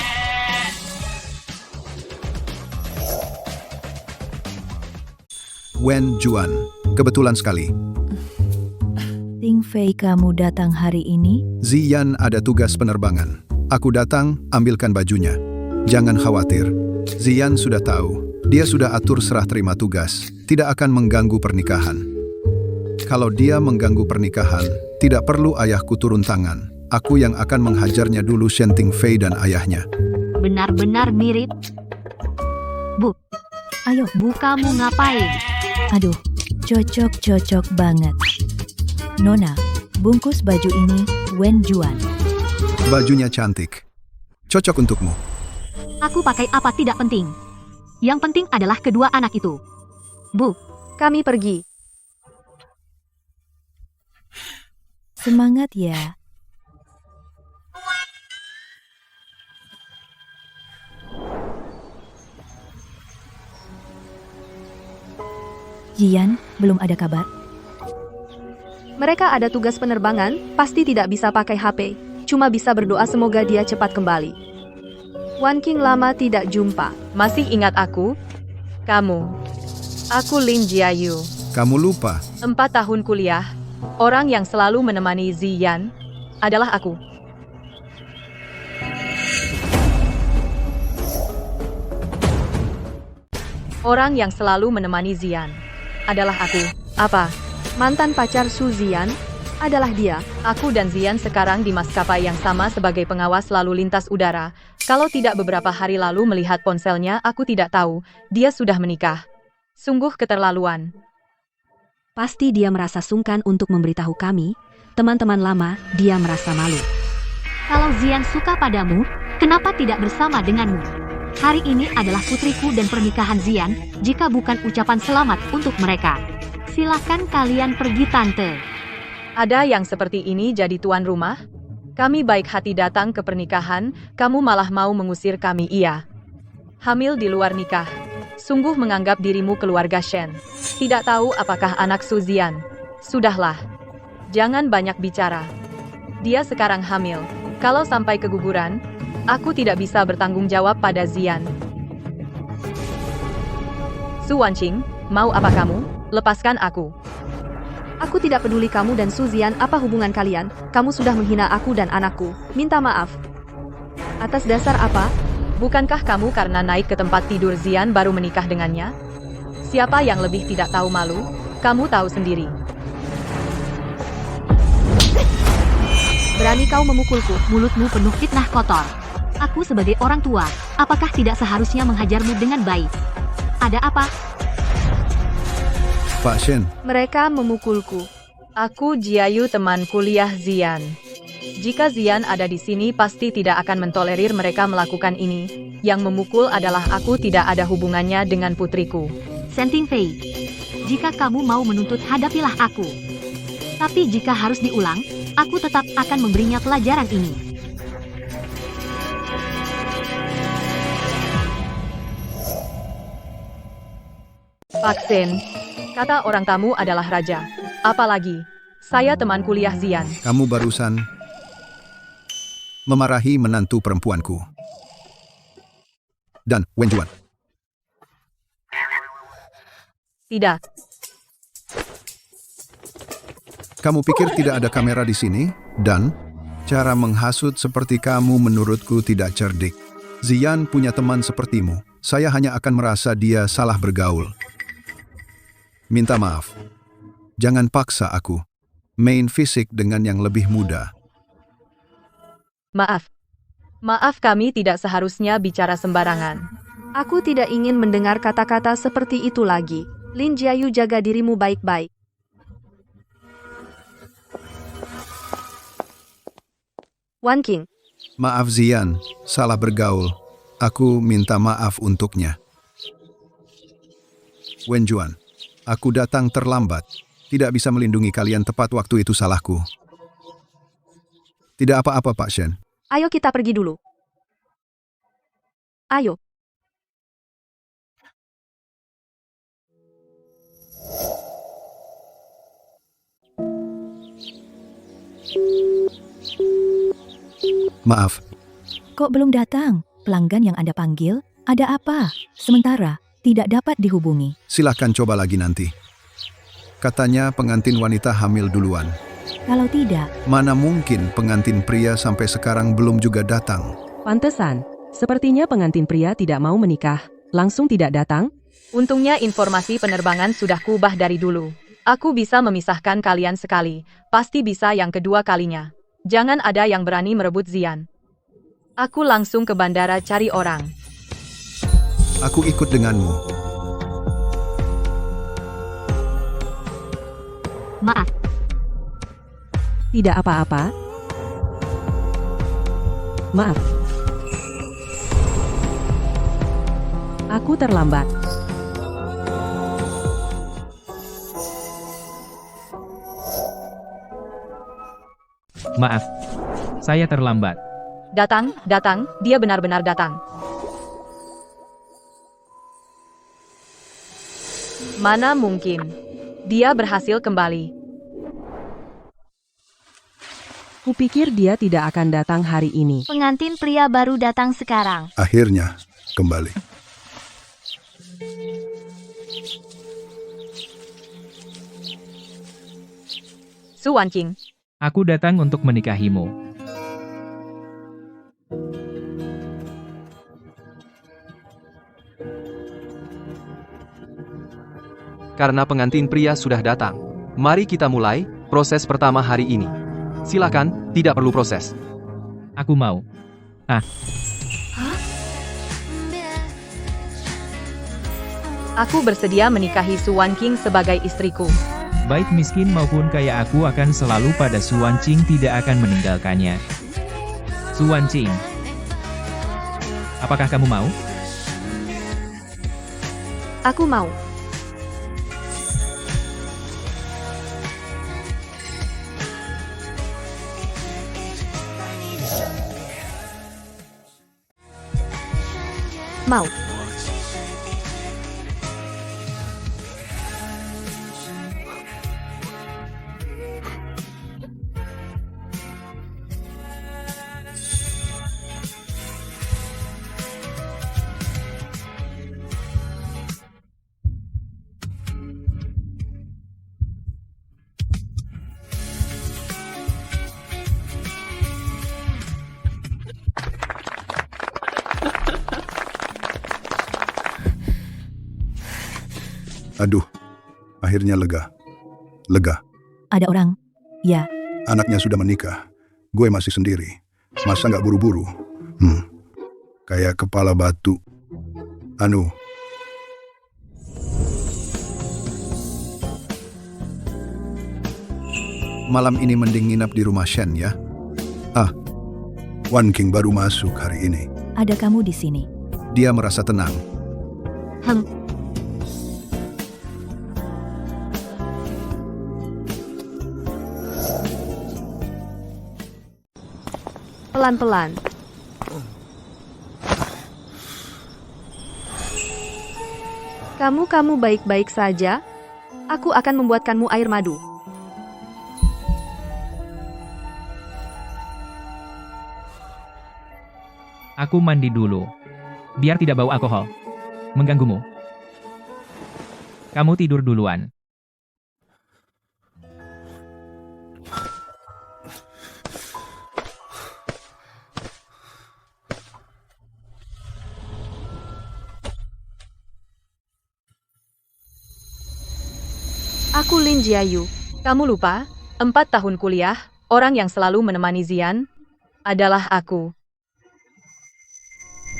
Wen Juan, kebetulan sekali. Ting Fei, kamu datang hari ini? Ziyan ada tugas penerbangan. Aku datang, ambilkan bajunya. Jangan khawatir. Ziyan sudah tahu. Dia sudah atur serah terima tugas. Tidak akan mengganggu pernikahan. Kalau dia mengganggu pernikahan, tidak perlu ayahku turun tangan. Aku yang akan menghajarnya dulu Shen Tingfei dan ayahnya. Benar-benar mirip. Bu, Ayo, kamu ngapain? aduh, cocok banget. Nona, bungkus baju ini Wen Juan. Bajunya cantik. Cocok untukmu. Aku pakai apa tidak penting. Yang penting adalah kedua anak itu. Bu, Kami pergi. Semangat ya. Jian, belum ada kabar? Mereka ada tugas penerbangan, pasti tidak bisa pakai HP. Cuma bisa berdoa semoga dia cepat kembali. Wan King lama tidak jumpa. Masih ingat aku? Kamu. Aku Lin Jiayu. Kamu lupa. 4 tahun kuliah. Orang yang selalu menemani Ziyan adalah aku. Orang yang selalu menemani Ziyan adalah aku. Apa? Mantan pacar Su Ziyan adalah dia. Aku dan Ziyan sekarang di maskapai yang sama sebagai pengawas lalu lintas udara. Kalau tidak beberapa hari lalu melihat ponselnya, aku tidak tahu. Dia sudah menikah. Sungguh keterlaluan. pasti dia merasa sungkan untuk memberitahu kami, teman-teman lama, dia merasa malu. Kalau Zian suka padamu, kenapa tidak bersama denganmu? Hari ini adalah putriku dan pernikahan Zian, jika bukan ucapan selamat untuk mereka. Silakan kalian pergi tante. Ada yang seperti ini jadi tuan rumah? Kami baik hati datang ke pernikahan, kamu malah mau mengusir kami. Iya. Hamil di luar nikah. Sungguh menganggap dirimu keluarga Shen. Tidak tahu apakah anak Su Zian. Sudahlah. Jangan banyak bicara. Dia sekarang hamil. Kalau sampai keguguran, aku tidak bisa bertanggung jawab pada Zian. Su Wanqing, mau apa kamu? Lepaskan aku. Aku tidak peduli kamu dan Su Zian apa hubungan kalian. Kamu sudah menghina aku dan anakku. Minta maaf. Atas dasar apa? Bukankah kamu karena naik ke tempat tidur Zian baru menikah dengannya? Siapa yang lebih tidak tahu malu? Kamu tahu sendiri. Berani kau memukulku. Mulutmu penuh fitnah kotor. Aku sebagai orang tua, apakah tidak seharusnya menghajarmu dengan baik? Ada apa? Pak Shen, Mereka memukulku. Aku Jiayu, teman kuliah Zian. Jika Zian ada di sini pasti tidak akan mentolerir mereka melakukan ini. Yang memukul adalah aku, tidak ada hubungannya dengan putriku. Shen Tingfei, jika kamu mau menuntut, hadapilah aku. Tapi jika harus diulang, aku tetap akan memberinya pelajaran ini. Pak Shen, kata orang tamu adalah raja. Apalagi, saya teman kuliah Zian. kamu barusan memarahi menantu perempuanku. Dan Wen Juan. Tidak. Kamu pikir tidak ada kamera di sini? Dan cara menghasut seperti kamu menurutku tidak cerdik. Zian punya teman sepertimu. Saya hanya akan merasa dia salah bergaul. Minta maaf. Jangan paksa aku. Main fisik dengan yang lebih muda. Maaf. Maaf, kami tidak seharusnya bicara sembarangan. Aku tidak ingin mendengar kata-kata seperti itu lagi. Lin Jiayu, jaga dirimu baik-baik. Wan King, Maaf Zian, salah bergaul. Aku minta maaf untuknya. Wen Juan, aku datang terlambat. Tidak bisa melindungi kalian tepat waktu, itu salahku. Tidak apa-apa Pak Shen. ayo kita pergi dulu. Ayo. Maaf, Kok belum datang? Pelanggan yang Anda panggil, ada apa? Sementara, tidak dapat dihubungi. silahkan coba lagi nanti. Katanya pengantin wanita hamil duluan. Kalau tidak, Mana mungkin pengantin pria sampai sekarang belum juga datang. Pantesan, sepertinya pengantin pria tidak mau menikah, langsung tidak datang. Untungnya informasi penerbangan sudah kubah dari dulu. Aku bisa memisahkan kalian sekali, pasti bisa yang kedua kalinya. Jangan ada yang berani merebut Zian. Aku langsung ke bandara cari orang. Aku ikut denganmu. Maaf, Tidak apa-apa. Maaf. Aku terlambat. Maaf, saya terlambat. Datang, dia benar-benar datang. Mana mungkin. Dia berhasil kembali. Kupikir dia tidak akan datang hari ini. Pengantin pria baru datang sekarang. Akhirnya, kembali. Su Wanqing. Aku datang untuk menikahimu. Karena pengantin pria sudah datang, mari kita mulai proses pertama hari ini. Silakan, tidak perlu proses. Aku mau. Aku bersedia menikahi Su Wanqing sebagai istriku. Baik miskin maupun kaya aku akan selalu pada Su Wanqing, tidak akan meninggalkannya. Su Wanqing. Apakah kamu mau? Aku mau. Mau. Aduh, akhirnya lega. Lega. Ada orang? Ya, Anaknya sudah menikah. Gue masih sendiri. Masa nggak buru-buru? Kayak kepala batu. Anu. Malam ini mending nginap di rumah Shen ya. Wanqing baru masuk hari ini. ada kamu di sini. Dia merasa tenang. Pelan-pelan. Kamu baik-baik saja? Aku akan membuatkanmu air madu. Aku mandi dulu. Biar tidak bau alkohol. Mengganggumu. Kamu tidur duluan. Aku Lin Jiayu. Kamu lupa? 4 tahun kuliah, orang yang selalu menemani Zian adalah aku.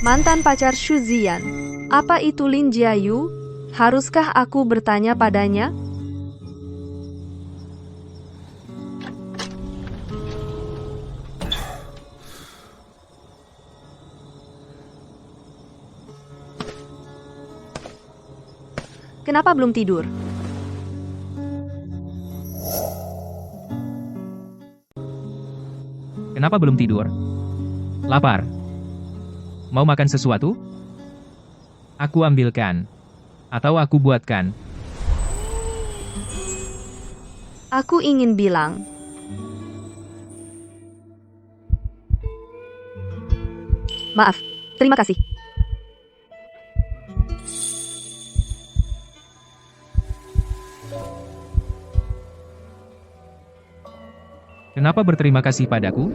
Mantan pacar Shu Zian. Apa itu Lin Jiayu? Haruskah aku bertanya padanya? Kenapa belum tidur? Kenapa belum tidur? Lapar. Mau makan sesuatu? Aku ambilkan. Atau aku buatkan. Aku ingin bilang. Maaf, terima kasih. Kenapa berterima kasih padaku?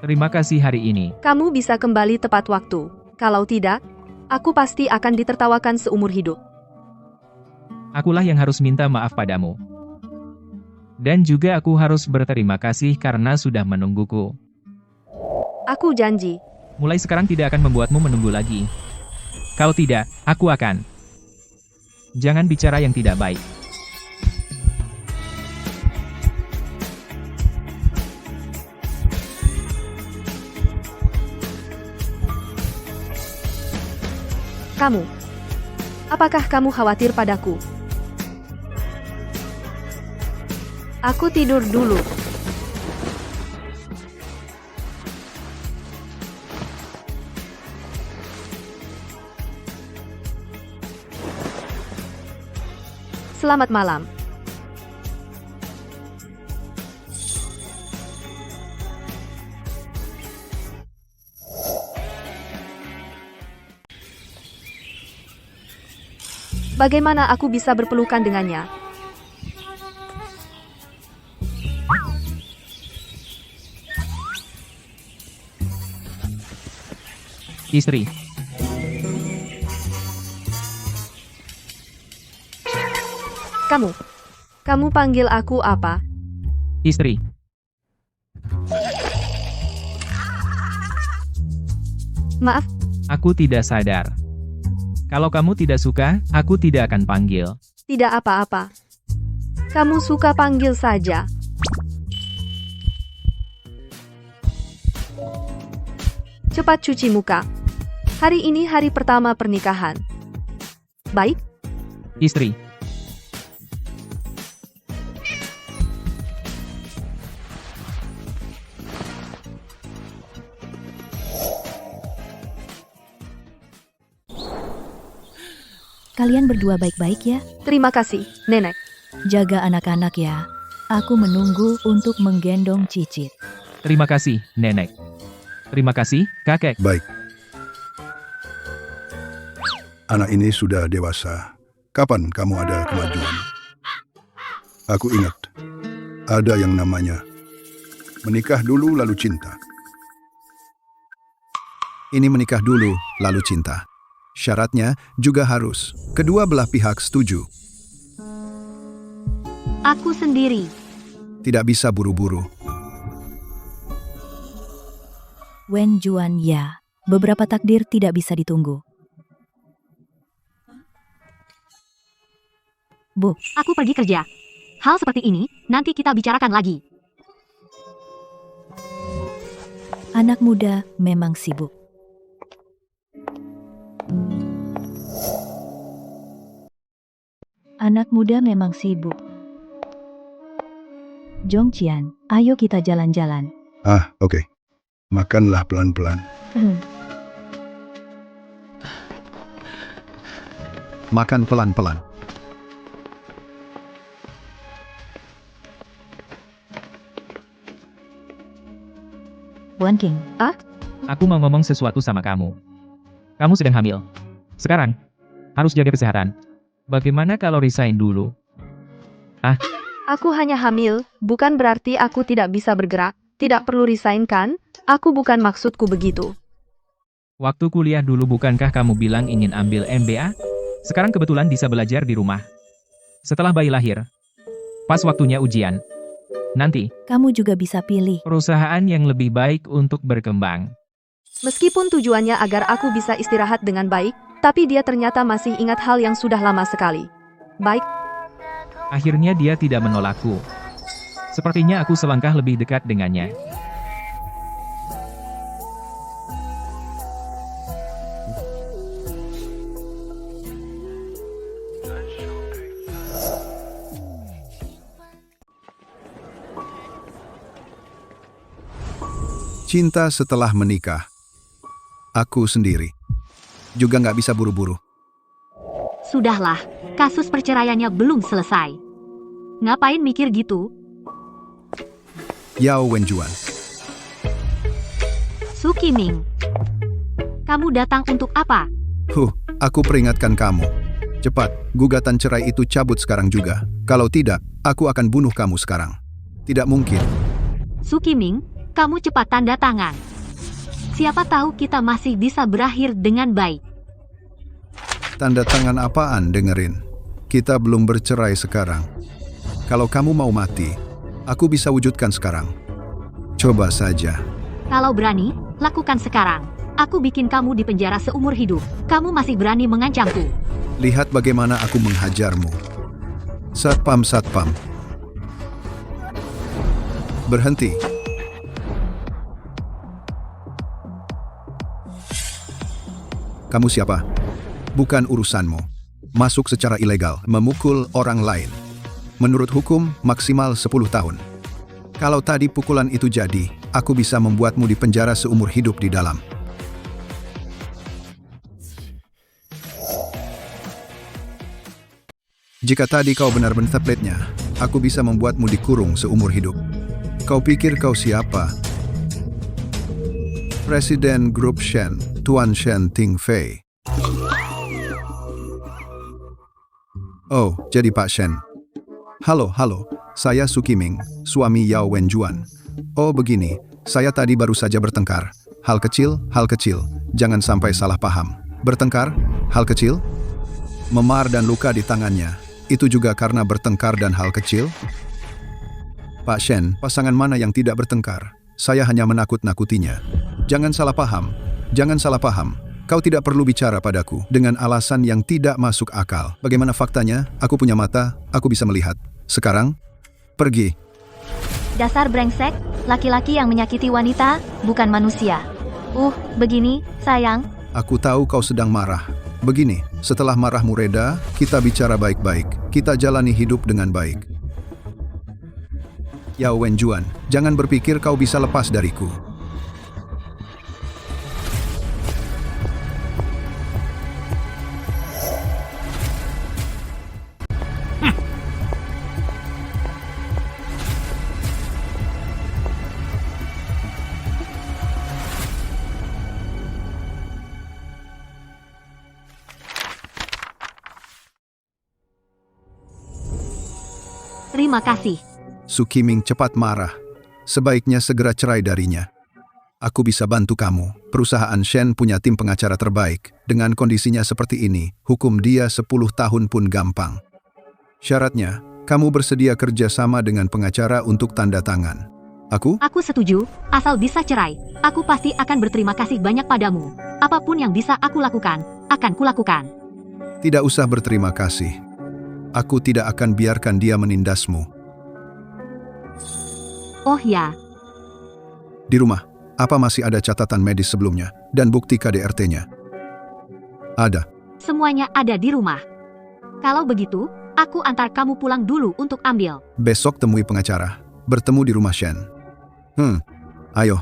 Terima kasih hari ini. Kamu bisa kembali tepat waktu. Kalau tidak, aku pasti akan ditertawakan seumur hidup. Akulah yang harus minta maaf padamu. Dan juga aku harus berterima kasih karena sudah menungguku. Aku janji. Mulai sekarang tidak akan membuatmu menunggu lagi. Kalau tidak, aku akan. Jangan bicara yang tidak baik. Kamu. Apakah kamu khawatir padaku? Aku tidur dulu. Selamat malam. Bagaimana aku bisa berpelukan dengannya? Istri. Kamu panggil aku apa? Istri. Maaf. Aku tidak sadar. Kalau kamu tidak suka, aku tidak akan panggil. Tidak apa-apa. Kamu suka panggil saja. Cepat cuci muka. Hari ini hari pertama pernikahan. Baik? Istri. Kalian berdua baik-baik ya? Terima kasih, Nenek. Jaga anak-anak ya. Aku menunggu untuk menggendong Cicit. Terima kasih, Nenek. Terima kasih, Kakek. Baik. Anak ini sudah dewasa. Kapan kamu ada kemajuan? Aku ingat, ada yang namanya menikah dulu lalu cinta. Ini menikah dulu lalu cinta. Syaratnya juga harus kedua belah pihak setuju. Aku sendiri. Tidak bisa buru-buru. Wen Juan ya, beberapa takdir tidak bisa ditunggu. Bu, Aku pergi kerja. Hal seperti ini, nanti kita bicarakan lagi. anak muda memang sibuk. Anak muda memang sibuk. Zhongqian, ayo kita jalan-jalan. Oke. Makanlah pelan-pelan. Makan pelan-pelan. Wan King. Aku mau ngomong sesuatu sama kamu. Kamu sedang hamil. Sekarang, harus jaga kesehatan. Bagaimana kalau resign dulu? Aku hanya hamil, bukan berarti aku tidak bisa bergerak. Tidak perlu resign kan? Aku bukan maksudku begitu. Waktu kuliah dulu bukankah kamu bilang ingin ambil MBA? Sekarang kebetulan bisa belajar di rumah. Setelah bayi lahir. Pas waktunya ujian. Nanti. Kamu juga bisa pilih perusahaan yang lebih baik untuk berkembang. Meskipun tujuannya agar aku bisa istirahat dengan baik, tapi dia ternyata masih ingat hal yang sudah lama sekali. Baik. Akhirnya dia tidak menolakku. Sepertinya aku selangkah lebih dekat dengannya. Cinta setelah menikah. Aku sendiri. Juga nggak bisa buru-buru. Sudahlah, kasus perceraiannya belum selesai. Ngapain mikir gitu? Yao Wenjuan. Su Qiming. Kamu datang untuk apa? Aku peringatkan kamu. Cepat, gugatan cerai itu cabut sekarang juga. Kalau tidak, aku akan bunuh kamu sekarang. Tidak mungkin. Su Qiming, kamu cepat tanda tangan. Siapa tahu kita masih bisa berakhir dengan baik. Tanda tangan apaan dengerin? Kita belum bercerai sekarang. Kalau kamu mau mati, Aku bisa wujudkan sekarang. Coba saja. Kalau berani, lakukan sekarang. Aku bikin kamu di penjara seumur hidup. Kamu masih berani mengancamku. Lihat bagaimana aku menghajarmu. Satpam. Berhenti. Kamu siapa? Bukan urusanmu. Masuk secara ilegal, memukul orang lain. Menurut hukum, maksimal 10 tahun. Kalau tadi pukulan itu jadi, aku bisa membuatmu di penjara seumur hidup di dalam. Jika tadi kau benar-benar tabletnya, aku bisa membuatmu dikurung seumur hidup. Kau pikir kau siapa? Presiden Grup Shen, Tuan Shen Tingfei. Oh, jadi Pak Shen. Halo, saya Sukiming, suami Yao Wenjuan. Oh begini, saya tadi baru saja bertengkar. Hal kecil, jangan sampai salah paham. Bertengkar, hal kecil? Memar dan luka di tangannya, itu juga karena bertengkar dan hal kecil? Pak Shen, pasangan mana yang tidak bertengkar? Saya hanya menakut-nakutinya. Jangan salah paham. Kau tidak perlu bicara padaku dengan alasan yang tidak masuk akal. Bagaimana faktanya? Aku punya mata, aku bisa melihat. Sekarang, pergi. Dasar brengsek, laki-laki yang menyakiti wanita, bukan manusia. Begini, sayang. Aku tahu kau sedang marah. Begini, setelah marahmu reda, kita bicara baik-baik. Kita jalani hidup dengan baik. Yao Wenjuan, jangan berpikir kau bisa lepas dariku. Terima kasih. Sukiming cepat marah. Sebaiknya segera cerai darinya. Aku bisa bantu kamu. Perusahaan Shen punya tim pengacara terbaik. Dengan kondisinya seperti ini, hukum dia 10 tahun pun gampang. Syaratnya, kamu bersedia kerja sama dengan pengacara untuk tanda tangan. Aku setuju, asal bisa cerai. Aku pasti akan berterima kasih banyak padamu. Apapun yang bisa aku lakukan, akan kulakukan. tidak usah berterima kasih. Aku tidak akan biarkan dia menindasmu. Oh ya. Di rumah, apa masih ada catatan medis sebelumnya dan bukti KDRT-nya? Ada. Semuanya ada di rumah. Kalau begitu, aku antar kamu pulang dulu untuk ambil. Besok temui pengacara. Bertemu di rumah Shen. Ayo.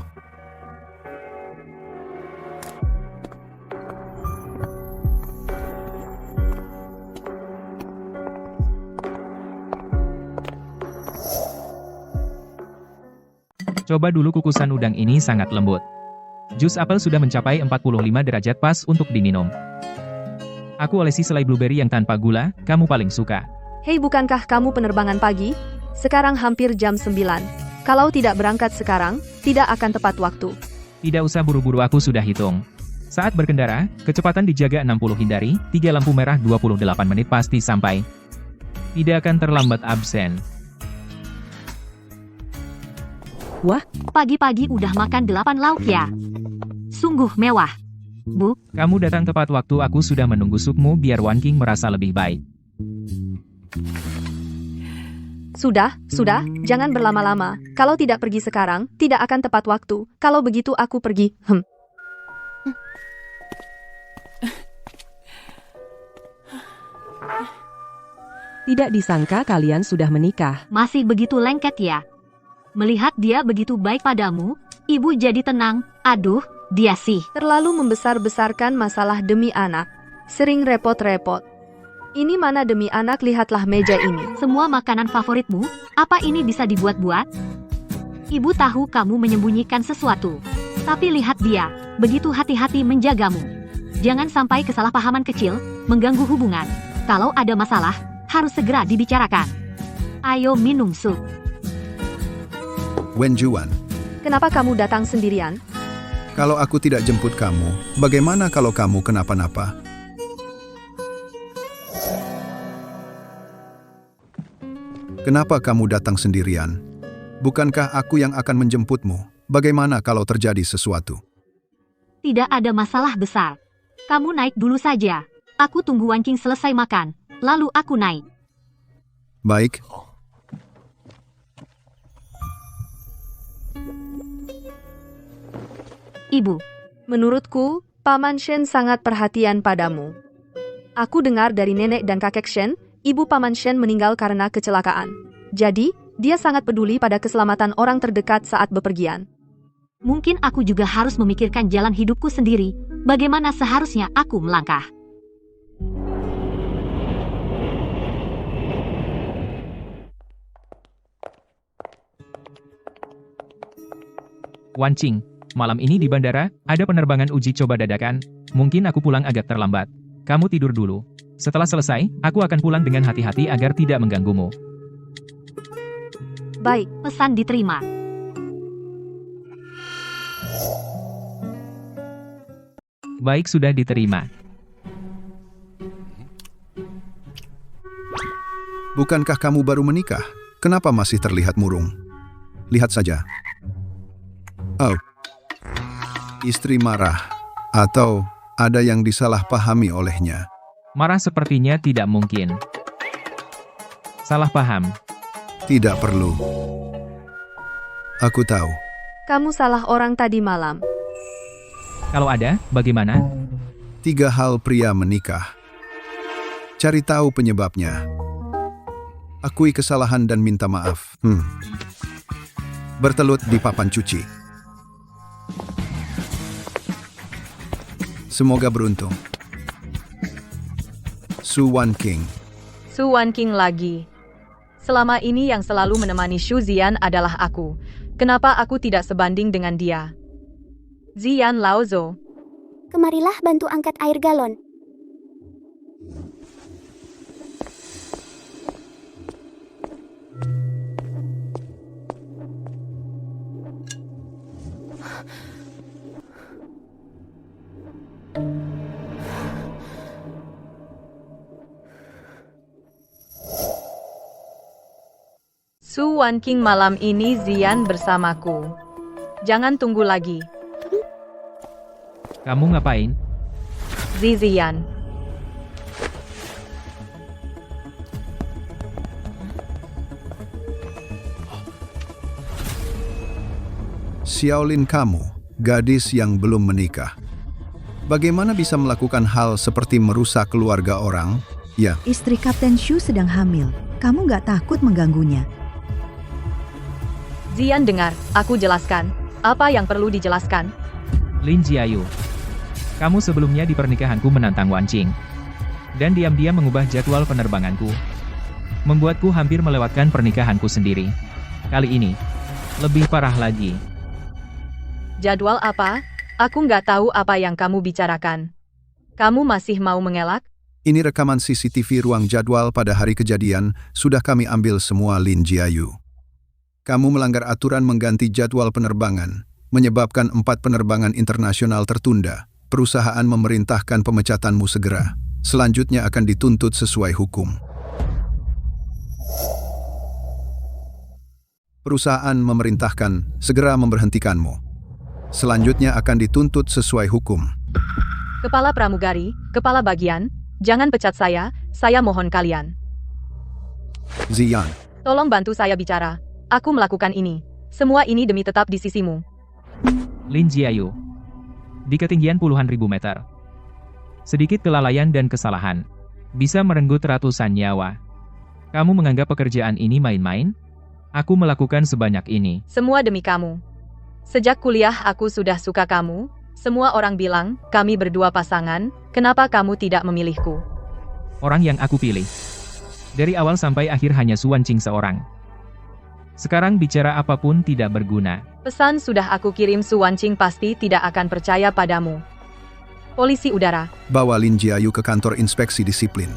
Coba dulu kukusan udang ini sangat lembut. Jus apel sudah mencapai 45 derajat pas untuk diminum. Aku olesi selai blueberry yang tanpa gula, kamu paling suka. Hei, bukankah kamu penerbangan pagi? Sekarang hampir jam 9. Kalau tidak berangkat sekarang, tidak akan tepat waktu. Tidak usah buru-buru, aku sudah hitung. Saat berkendara, kecepatan dijaga 60 hindari, 3 lampu merah 28 menit pasti sampai. Tidak akan terlambat absen. Wah, pagi-pagi udah makan 8 lauk ya. Sungguh mewah. Bu, kamu datang tepat waktu, aku sudah menunggu supmu biar Wan King merasa lebih baik. Sudah, jangan berlama-lama. Kalau tidak pergi sekarang, tidak akan tepat waktu. Kalau begitu aku pergi. Tidak disangka kalian sudah menikah. Masih begitu lengket ya. Melihat dia begitu baik padamu, ibu jadi tenang. Aduh, dia sih terlalu membesar-besarkan masalah demi anak. Sering repot-repot. Ini mana demi anak, lihatlah meja ini. Semua makanan favoritmu, apa ini bisa dibuat-buat? Ibu tahu kamu menyembunyikan sesuatu. Tapi lihat dia, begitu hati-hati menjagamu. Jangan sampai kesalahpahaman kecil, mengganggu hubungan. Kalau ada masalah, harus segera dibicarakan. Ayo minum sup. Wenjuan, kenapa kamu datang sendirian? kalau aku tidak jemput kamu, bagaimana kalau kamu kenapa-napa? Kenapa kamu datang sendirian? Bukankah aku yang akan menjemputmu? Bagaimana kalau terjadi sesuatu? Tidak ada masalah besar. Kamu naik dulu saja. Aku tunggu Wan Qing selesai makan, lalu aku naik. Baik. Ibu, Menurutku, Paman Shen sangat perhatian padamu. Aku dengar dari nenek dan kakek Shen, ibu Paman Shen meninggal karena kecelakaan. Jadi, dia sangat peduli pada keselamatan orang terdekat saat bepergian. mungkin aku juga harus memikirkan jalan hidupku sendiri. Bagaimana seharusnya aku melangkah? Wan Qing, malam ini di bandara, ada penerbangan uji coba dadakan. Mungkin aku pulang agak terlambat. Kamu tidur dulu. Setelah selesai, aku akan pulang dengan hati-hati agar tidak mengganggumu. Baik, pesan diterima. Baik, sudah diterima. Bukankah kamu baru menikah? Kenapa masih terlihat murung? Lihat saja. Oh, istri marah, atau ada yang disalahpahami olehnya. Marah sepertinya tidak mungkin. Salah paham. Tidak perlu. Aku tahu. Kamu salah orang tadi malam. Kalau ada, bagaimana? 3 hal pria menikah. Cari tahu penyebabnya. Akui kesalahan dan minta maaf. Bertelut di papan cuci. Semoga beruntung. Su Wan Qing. Su Wan Qing lagi. Selama ini yang selalu menemani Xu Zian adalah aku. Kenapa aku tidak sebanding dengan dia? Zian Laozo. Kemarilah bantu angkat air galon. Su Wan Qing malam ini Zian bersamaku. Jangan tunggu lagi. Kamu ngapain? Zian. Xiaolin kamu, gadis yang belum menikah. Bagaimana bisa melakukan hal seperti merusak keluarga orang? Ya. Istri Kapten Xu sedang hamil. Kamu nggak takut mengganggunya? Zian dengar, aku jelaskan. Apa yang perlu dijelaskan? Lin Jiayu. Kamu sebelumnya di pernikahanku menantang Wan Qing. Dan diam-diam mengubah jadwal penerbanganku. Membuatku hampir melewatkan pernikahanku sendiri. Kali ini, lebih parah lagi. Jadwal apa? Aku nggak tahu apa yang kamu bicarakan. Kamu masih mau mengelak? Ini rekaman CCTV ruang jadwal pada hari kejadian, sudah kami ambil semua Lin Jiayu. Kamu melanggar aturan mengganti jadwal penerbangan, menyebabkan 4 penerbangan internasional tertunda. Perusahaan memerintahkan pemecatanmu segera. Selanjutnya akan dituntut sesuai hukum. Perusahaan memerintahkan segera memberhentikanmu. Selanjutnya akan dituntut sesuai hukum. Kepala pramugari, kepala bagian, jangan pecat saya mohon kalian. Zian. Tolong bantu saya bicara. Aku melakukan ini. Semua ini demi tetap di sisimu. Lin Jiayu. Di ketinggian puluhan ribu meter. Sedikit kelalaian dan kesalahan bisa merenggut ratusan nyawa. Kamu menganggap pekerjaan ini main-main? Aku melakukan sebanyak ini. Semua demi kamu. Sejak kuliah aku sudah suka kamu. Semua orang bilang, kami berdua pasangan, kenapa kamu tidak memilihku? Orang yang aku pilih. Dari awal sampai akhir hanya Su Wan Qing seorang. Sekarang bicara apapun tidak berguna. Pesan sudah aku kirim, Su Wan Qing pasti tidak akan percaya padamu. Polisi udara. Bawa Lin Jiayu ke kantor inspeksi disiplin.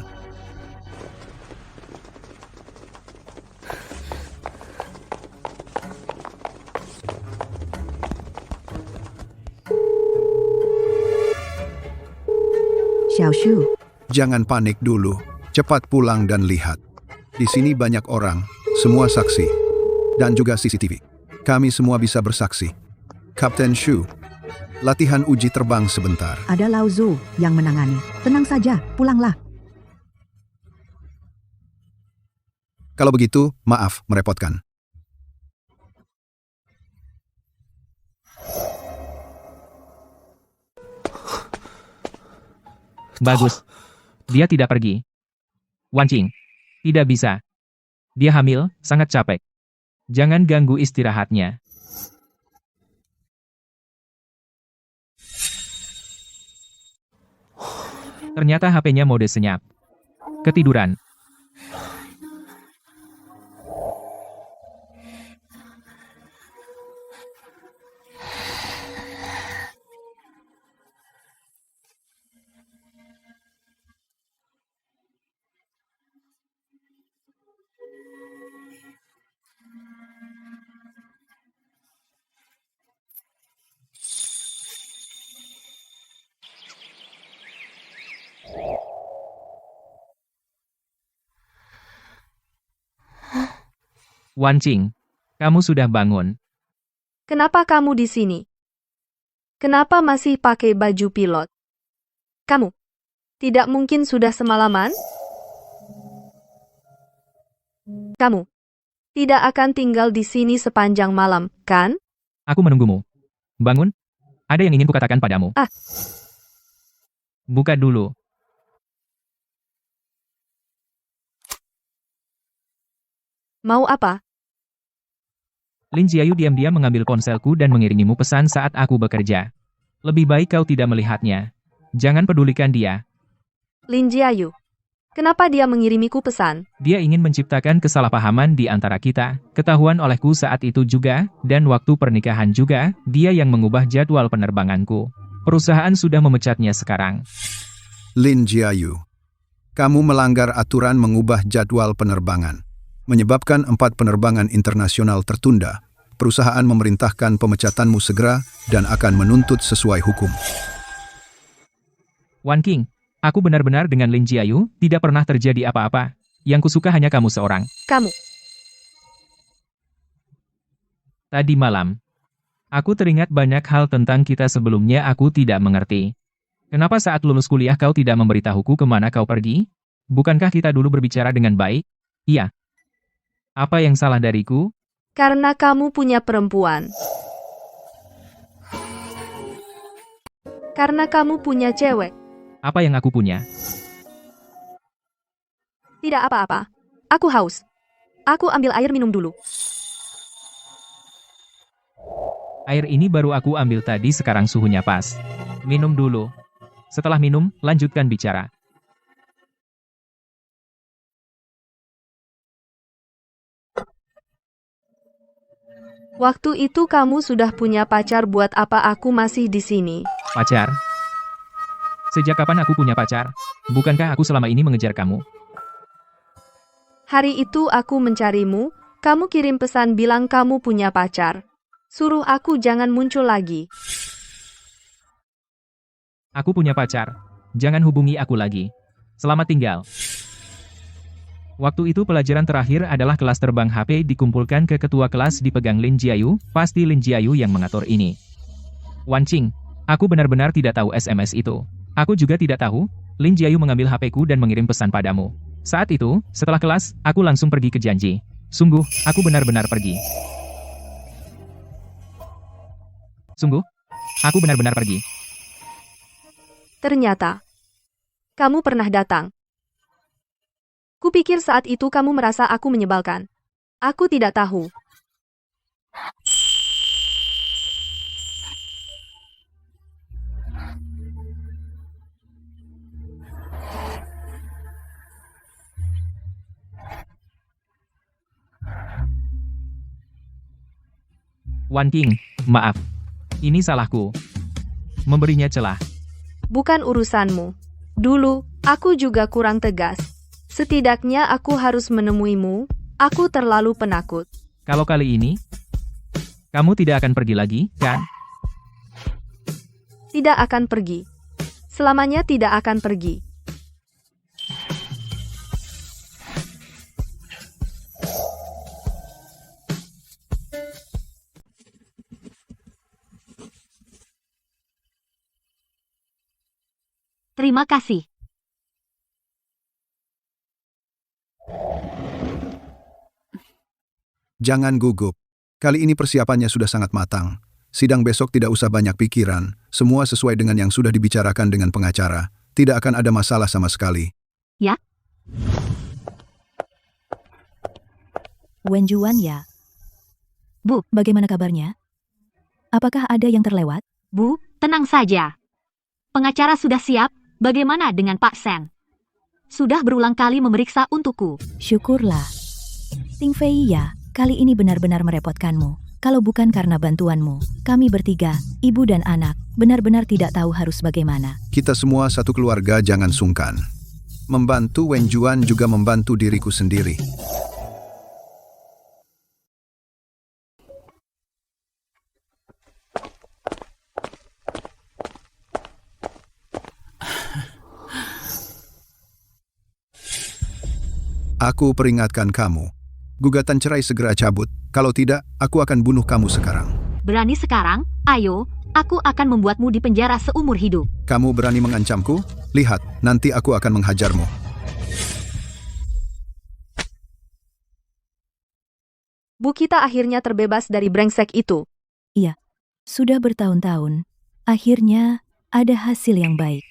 Xiaoshu. Jangan panik dulu. Cepat pulang dan lihat. Di sini banyak orang, semua saksi. Dan juga CCTV. Kami semua bisa bersaksi. Kapten Shu, latihan uji terbang sebentar. Ada Lao Zu yang menangani. Tenang saja, pulanglah. Kalau begitu, maaf merepotkan. Bagus. Dia tidak pergi. Wan Qing. Tidak bisa. Dia hamil, sangat capek. Jangan ganggu istirahatnya. Ternyata HP-nya mode senyap. Ketiduran. Wan Qing, kamu sudah bangun. Kenapa kamu di sini? Kenapa masih pakai baju pilot? Kamu tidak mungkin sudah semalaman? Kamu tidak akan tinggal di sini sepanjang malam, kan? Aku menunggumu. Bangun. Ada yang ingin kukatakan padamu. Buka dulu. Mau apa? Lin Jiayu diam-diam mengambil ponselku dan mengiringimu pesan saat aku bekerja. Lebih baik kau tidak melihatnya. Jangan pedulikan dia. Lin Jiayu. Kenapa dia mengirimiku pesan? Dia ingin menciptakan kesalahpahaman di antara kita. Ketahuan olehku saat itu juga, dan waktu pernikahan juga, dia yang mengubah jadwal penerbanganku. Perusahaan sudah memecatnya sekarang. Lin Jiayu, kamu melanggar aturan mengubah jadwal penerbangan. Menyebabkan 4 penerbangan internasional tertunda. Perusahaan memerintahkan pemecatanmu segera dan akan menuntut sesuai hukum. Wan Qing, aku benar-benar dengan Lin Jiayu, tidak pernah terjadi apa-apa. Yang kusuka hanya kamu seorang. Kamu. Tadi malam, aku teringat banyak hal tentang kita sebelumnya aku tidak mengerti. Kenapa saat lulus kuliah kau tidak memberitahuku kemana kau pergi? Bukankah kita dulu berbicara dengan baik? Iya. Apa yang salah dariku? Karena kamu punya perempuan. Karena kamu punya cewek. Apa yang aku punya? Tidak apa-apa. Aku haus. Aku ambil air minum dulu. Air ini baru aku ambil tadi, sekarang suhunya pas. Minum dulu. Setelah minum, lanjutkan bicara. Waktu itu kamu sudah punya pacar, buat apa aku masih di sini? Pacar? Sejak kapan aku punya pacar? Bukankah aku selama ini mengejar kamu? Hari itu aku mencarimu, kamu kirim pesan bilang kamu punya pacar. Suruh aku jangan muncul lagi. Aku punya pacar. Jangan hubungi aku lagi. Selamat tinggal. Waktu itu pelajaran terakhir adalah kelas terbang HP dikumpulkan ke ketua kelas dipegang Lin Jiayu, pasti Lin Jiayu yang mengatur ini. Wan Qing, aku benar-benar tidak tahu SMS itu. Aku juga tidak tahu, Lin Jiayu mengambil HP-ku dan mengirim pesan padamu. Saat itu, setelah kelas, aku langsung pergi ke janji. Sungguh, aku benar-benar pergi. Sungguh, aku benar-benar pergi. Ternyata, kamu pernah datang. Kupikir saat itu kamu merasa aku menyebalkan. Aku tidak tahu. Wan Qing, maaf. Ini salahku. Memberinya celah. Bukan urusanmu. Dulu, aku juga kurang tegas. Setidaknya aku harus menemuimu, aku terlalu penakut. Kalau kali ini, kamu tidak akan pergi lagi, kan? Tidak akan pergi. Selamanya tidak akan pergi. Terima kasih. Jangan gugup. Kali ini persiapannya sudah sangat matang. Sidang besok tidak usah banyak pikiran. Semua sesuai dengan yang sudah dibicarakan dengan pengacara. Tidak akan ada masalah sama sekali. Ya? Wen Juan ya. Bu, Bagaimana kabarnya? Apakah ada yang terlewat? Bu, tenang saja. Pengacara sudah siap. Bagaimana dengan Pak Sen? Sudah berulang kali memeriksa untukku. Syukurlah. Ting Fei ya, kali ini benar-benar merepotkanmu. Kalau bukan karena bantuanmu, kami bertiga, ibu dan anak, benar-benar tidak tahu harus bagaimana. Kita semua satu keluarga, jangan sungkan. Membantu Wen Juan juga membantu diriku sendiri. Aku peringatkan kamu. Gugatan cerai segera cabut. Kalau tidak, aku akan bunuh kamu sekarang. Berani sekarang? Ayo, aku akan membuatmu di penjara seumur hidup. Kamu berani mengancamku? Lihat, nanti aku akan menghajarmu. Bu kita akhirnya terbebas dari brengsek itu. Iya, sudah bertahun-tahun. Akhirnya, ada hasil yang baik.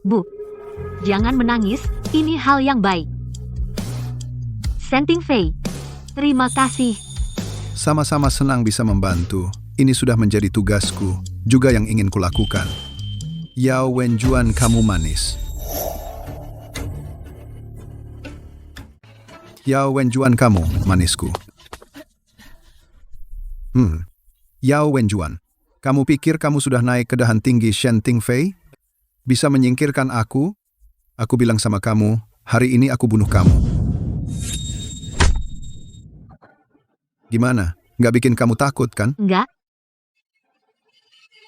Bu, jangan menangis, ini hal yang baik. Shen Tingfei, terima kasih. Sama-sama senang bisa membantu. Ini sudah menjadi tugasku, juga yang ingin kulakukan. Yao Wen Juan, kamu manis. Yao Wen Juan, kamu manisku. Yao Wen Juan, kamu pikir kamu sudah naik ke dahan tinggi Shen Tingfei? Bisa menyingkirkan aku? Aku bilang sama kamu, hari ini aku bunuh kamu. Gimana? Nggak bikin kamu takut, kan? Enggak.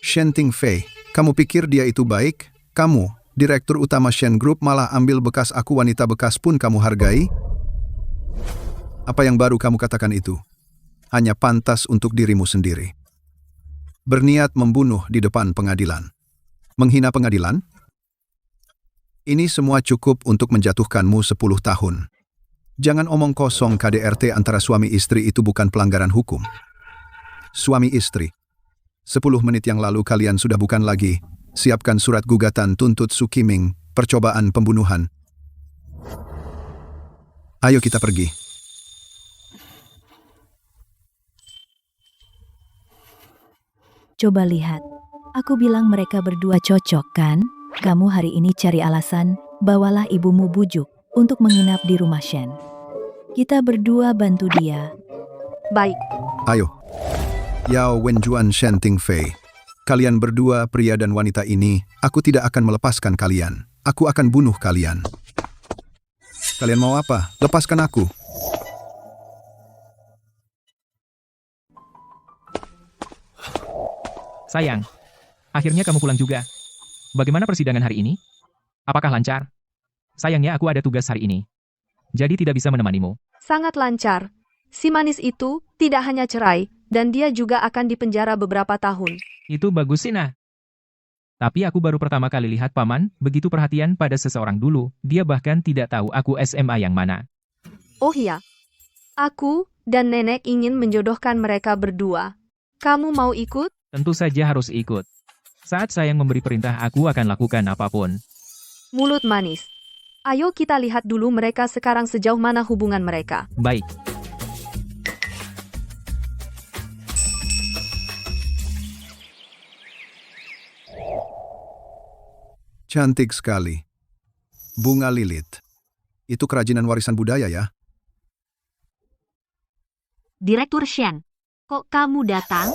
Shen Tingfei, kamu pikir dia itu baik? Kamu, direktur utama Shen Group, malah ambil bekas aku, wanita bekas pun kamu hargai? Apa yang baru kamu katakan itu? Hanya pantas untuk dirimu sendiri. Berniat membunuh di depan pengadilan. Menghina pengadilan? Ini semua cukup untuk menjatuhkanmu 10 tahun. Jangan omong kosong. KDRT antara suami istri itu bukan pelanggaran hukum. Suami istri. 10 menit yang lalu kalian sudah bukan lagi. Siapkan surat gugatan tuntut Su Qiming, percobaan pembunuhan. Ayo kita pergi. Coba lihat. Aku bilang mereka berdua cocok, kan? Kamu hari ini cari alasan, bawalah ibumu bujuk untuk menginap di rumah Shen. Kita berdua bantu dia. Baik. Ayo. Yao Wen Juan, Shen Tingfei. Kalian berdua, pria dan wanita ini, aku tidak akan melepaskan kalian. Aku akan bunuh kalian. Kalian mau apa? Lepaskan aku. Sayang, akhirnya kamu pulang juga. Bagaimana persidangan hari ini? Apakah lancar? Sayangnya aku ada tugas hari ini. Jadi tidak bisa menemanimu. Sangat lancar. Si manis itu tidak hanya cerai, dan dia juga akan dipenjara beberapa tahun. Itu bagus sih, nah. Tapi aku baru pertama kali lihat Paman begitu perhatian pada seseorang dulu. Dia bahkan tidak tahu aku SMA yang mana. Oh iya. Aku dan nenek ingin menjodohkan mereka berdua. Kamu mau ikut? Tentu saja harus ikut. Saat sayang memberi perintah, aku akan lakukan apapun. Mulut manis. Ayo kita lihat dulu mereka sekarang sejauh mana hubungan mereka. Baik. Cantik sekali. Bunga lilit. Itu kerajinan warisan budaya ya? Direktur Shen, kok kamu datang?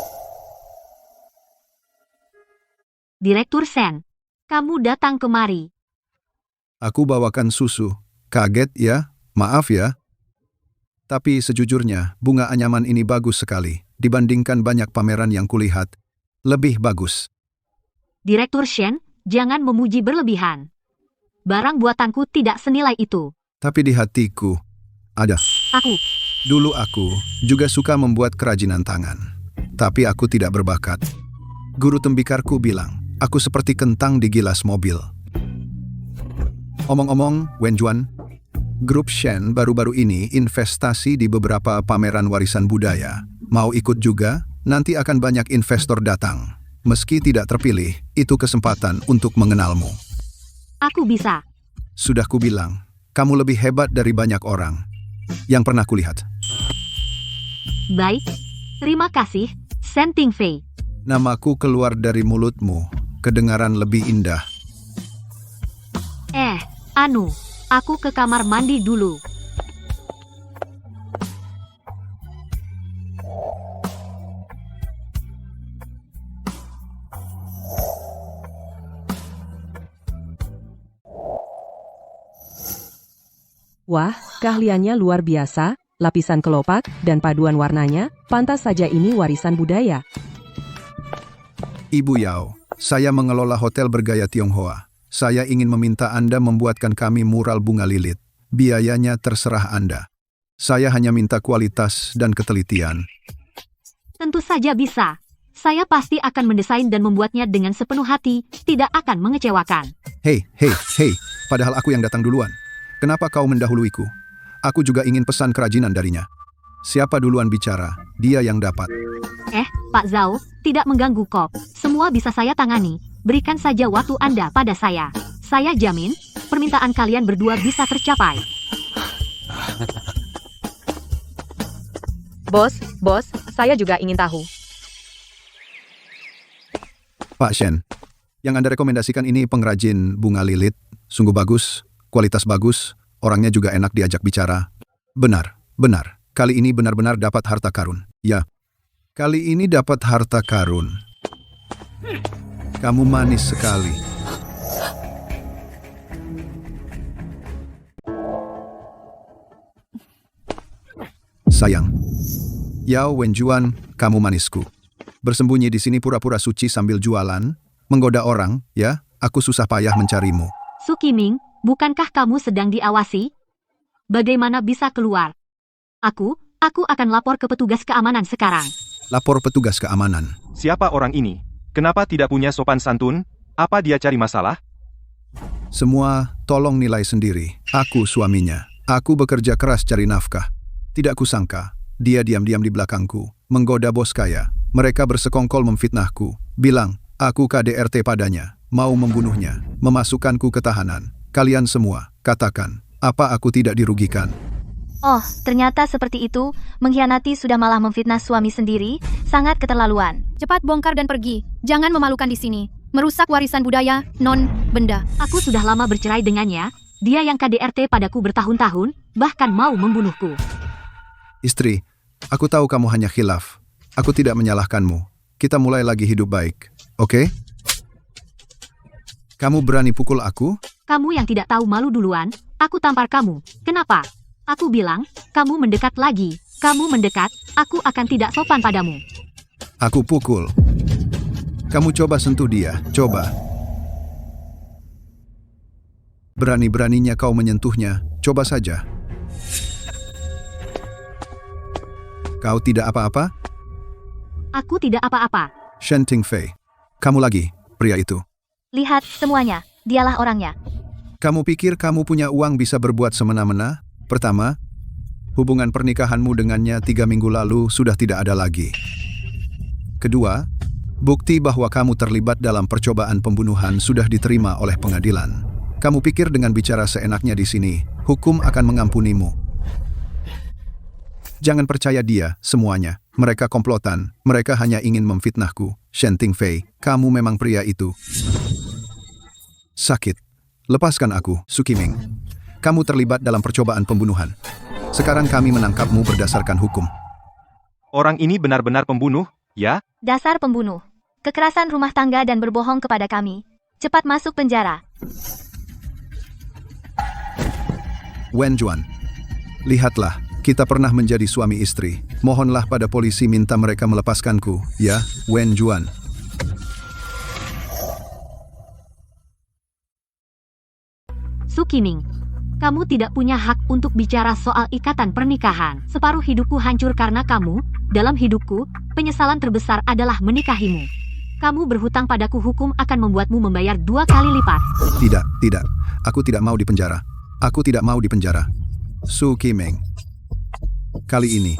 Direktur Shen, kamu datang kemari. Aku bawakan susu. Kaget ya? Maaf ya. Tapi sejujurnya, bunga anyaman ini bagus sekali. Dibandingkan banyak pameran yang kulihat. Lebih bagus. Direktur Shen, jangan memuji berlebihan. Barang buatanku tidak senilai itu. Tapi di hatiku, ada. Aku. Dulu aku juga suka membuat kerajinan tangan. Tapi aku tidak berbakat. Guru tembikarku bilang, aku seperti kentang di gilas mobil. Omong-omong, Wenjuan, grup Shen baru-baru ini investasi di beberapa pameran warisan budaya. Mau ikut juga? Nanti akan banyak investor datang. Meski tidak terpilih, itu kesempatan untuk mengenalmu. Aku bisa. Sudah kubilang, kamu lebih hebat dari banyak orang yang pernah kulihat. Baik. Terima kasih, Shen Tingfei. Namaku keluar dari mulutmu, kedengaran lebih indah. Aku ke kamar mandi dulu. Wah, keahliannya luar biasa, lapisan kelopak, dan paduan warnanya, pantas saja ini warisan budaya. Ibu Yao, saya mengelola hotel bergaya Tionghoa. Saya ingin meminta Anda membuatkan kami mural bunga lilit. Biayanya terserah Anda. Saya hanya minta kualitas dan ketelitian. Tentu saja bisa. Saya pasti akan mendesain dan membuatnya dengan sepenuh hati, tidak akan mengecewakan. Hei, padahal aku yang datang duluan. Kenapa kau mendahuluiku? Aku juga ingin pesan kerajinan darinya. Siapa duluan bicara, dia yang dapat. Pak Zhao, tidak mengganggu kok. Semua bisa saya tangani. Berikan saja waktu Anda pada saya. Saya jamin, permintaan kalian berdua bisa tercapai. Bos, saya juga ingin tahu. Pak Shen, yang Anda rekomendasikan ini pengrajin bunga lilit. Sungguh bagus, kualitas bagus, orangnya juga enak diajak bicara. Benar. Kali ini benar-benar dapat harta karun. Ya, kali ini dapat harta karun. Kamu manis sekali. Sayang. Yao Wenjuan, kamu manisku. Bersembunyi di sini pura-pura suci sambil jualan, menggoda orang, ya? Aku susah payah mencarimu. Su Qiming, bukankah kamu sedang diawasi? Bagaimana bisa keluar? Aku akan lapor ke petugas keamanan sekarang. Lapor petugas keamanan. Siapa orang ini? Kenapa tidak punya sopan santun? Apa dia cari masalah? Semua tolong nilai sendiri. Aku suaminya. Aku bekerja keras cari nafkah. Tidak kusangka, dia diam-diam di belakangku, menggoda bos kaya. Mereka bersekongkol memfitnahku. Bilang, aku KDRT padanya, mau membunuhnya, memasukkanku ke tahanan. Kalian semua, katakan, apa aku tidak dirugikan? Oh, ternyata seperti itu. Mengkhianati sudah malah memfitnah suami sendiri. Sangat keterlaluan. Cepat bongkar dan pergi. Jangan memalukan di sini. Merusak warisan budaya, non-benda. Aku sudah lama bercerai dengannya. Dia yang KDRT padaku bertahun-tahun, bahkan mau membunuhku. Istri, aku tahu kamu hanya khilaf. Aku tidak menyalahkanmu. Kita mulai lagi hidup baik, oke? Kamu berani pukul aku? Kamu yang tidak tahu malu duluan, aku tampar kamu. Kenapa? Aku bilang, kamu mendekat lagi. Kamu mendekat, aku akan tidak sopan padamu. Aku pukul. Kamu coba sentuh dia, coba. Berani-beraninya kau menyentuhnya, coba saja. Kau tidak apa-apa? Aku tidak apa-apa. Shen Tingfei, kamu lagi, pria itu. Lihat semuanya, dialah orangnya. Kamu pikir kamu punya uang bisa berbuat semena-mena? Pertama, hubungan pernikahanmu dengannya 3 minggu lalu sudah tidak ada lagi. Kedua, bukti bahwa kamu terlibat dalam percobaan pembunuhan sudah diterima oleh pengadilan. Kamu pikir dengan bicara seenaknya di sini, hukum akan mengampunimu. Jangan percaya dia, semuanya. Mereka komplotan, mereka hanya ingin memfitnahku. Shen Tingfei, kamu memang pria itu. Sakit. Lepaskan aku, Su Qiming. Kamu terlibat dalam percobaan pembunuhan. Sekarang kami menangkapmu berdasarkan hukum. Orang ini benar-benar pembunuh, ya? Dasar pembunuh. Kekerasan rumah tangga dan berbohong kepada kami. Cepat masuk penjara. Wenjuan, lihatlah, kita pernah menjadi suami istri. Mohonlah pada polisi minta mereka melepaskanku, ya, Wenjuan. Su Qiming, kamu tidak punya hak untuk bicara soal ikatan pernikahan. Separuh hidupku hancur karena kamu. Dalam hidupku, penyesalan terbesar adalah menikahimu. Kamu berhutang padaku, hukum akan membuatmu membayar 2 kali lipat. Tidak. Aku tidak mau dipenjara. Aku tidak mau dipenjara. Su Qiming. Kali ini,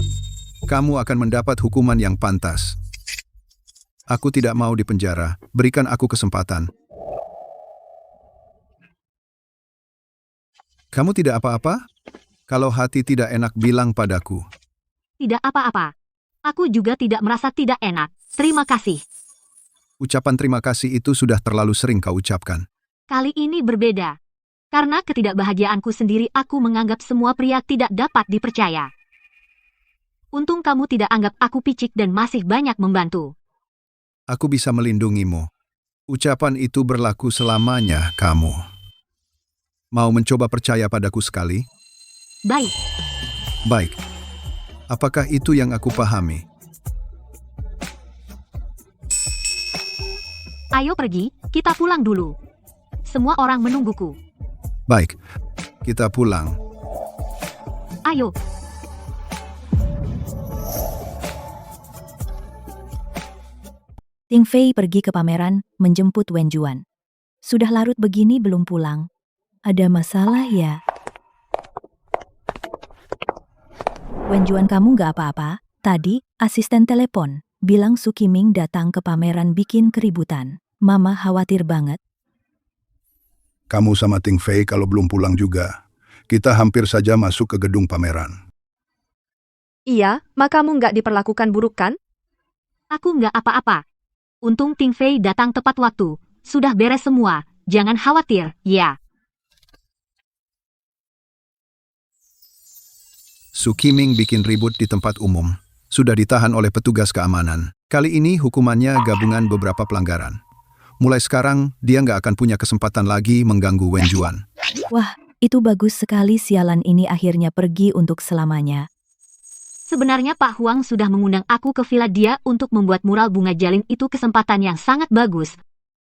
kamu akan mendapat hukuman yang pantas. Aku tidak mau dipenjara. Berikan aku kesempatan. Kamu tidak apa-apa? Kalau hati tidak enak, bilang padaku. Tidak apa-apa. Aku juga tidak merasa tidak enak. Terima kasih. Ucapan terima kasih itu sudah terlalu sering kau ucapkan. Kali ini berbeda. Karena ketidakbahagiaanku sendiri, aku menganggap semua pria tidak dapat dipercaya. Untung kamu tidak anggap aku picik dan masih banyak membantu. Aku bisa melindungimu. Ucapan itu berlaku selamanya, kamu. Mau mencoba percaya padaku sekali? Baik. Baik. Apakah itu yang aku pahami? Ayo pergi, kita pulang dulu. Semua orang menungguku. Baik, kita pulang. Ayo. Ting Fei pergi ke pameran menjemput Wen Juan. Sudah larut begini belum pulang. Ada masalah ya? Wen Juan, kamu nggak apa-apa? Tadi, asisten telepon, bilang Su Qiming datang ke pameran bikin keributan. Mama khawatir banget. Kamu sama Ting Fei kalau belum pulang juga. Kita hampir saja masuk ke gedung pameran. Iya, makamu nggak diperlakukan buruk kan? Aku nggak apa-apa. Untung Ting Fei datang tepat waktu. Sudah beres semua. Jangan khawatir, ya. Su Qiming bikin ribut di tempat umum. Sudah ditahan oleh petugas keamanan. Kali ini hukumannya gabungan beberapa pelanggaran. Mulai sekarang, dia nggak akan punya kesempatan lagi mengganggu Wen Juan. Wah, itu bagus sekali, sialan ini akhirnya pergi untuk selamanya. Sebenarnya Pak Huang sudah mengundang aku ke villa dia untuk membuat mural bunga jalin, itu kesempatan yang sangat bagus.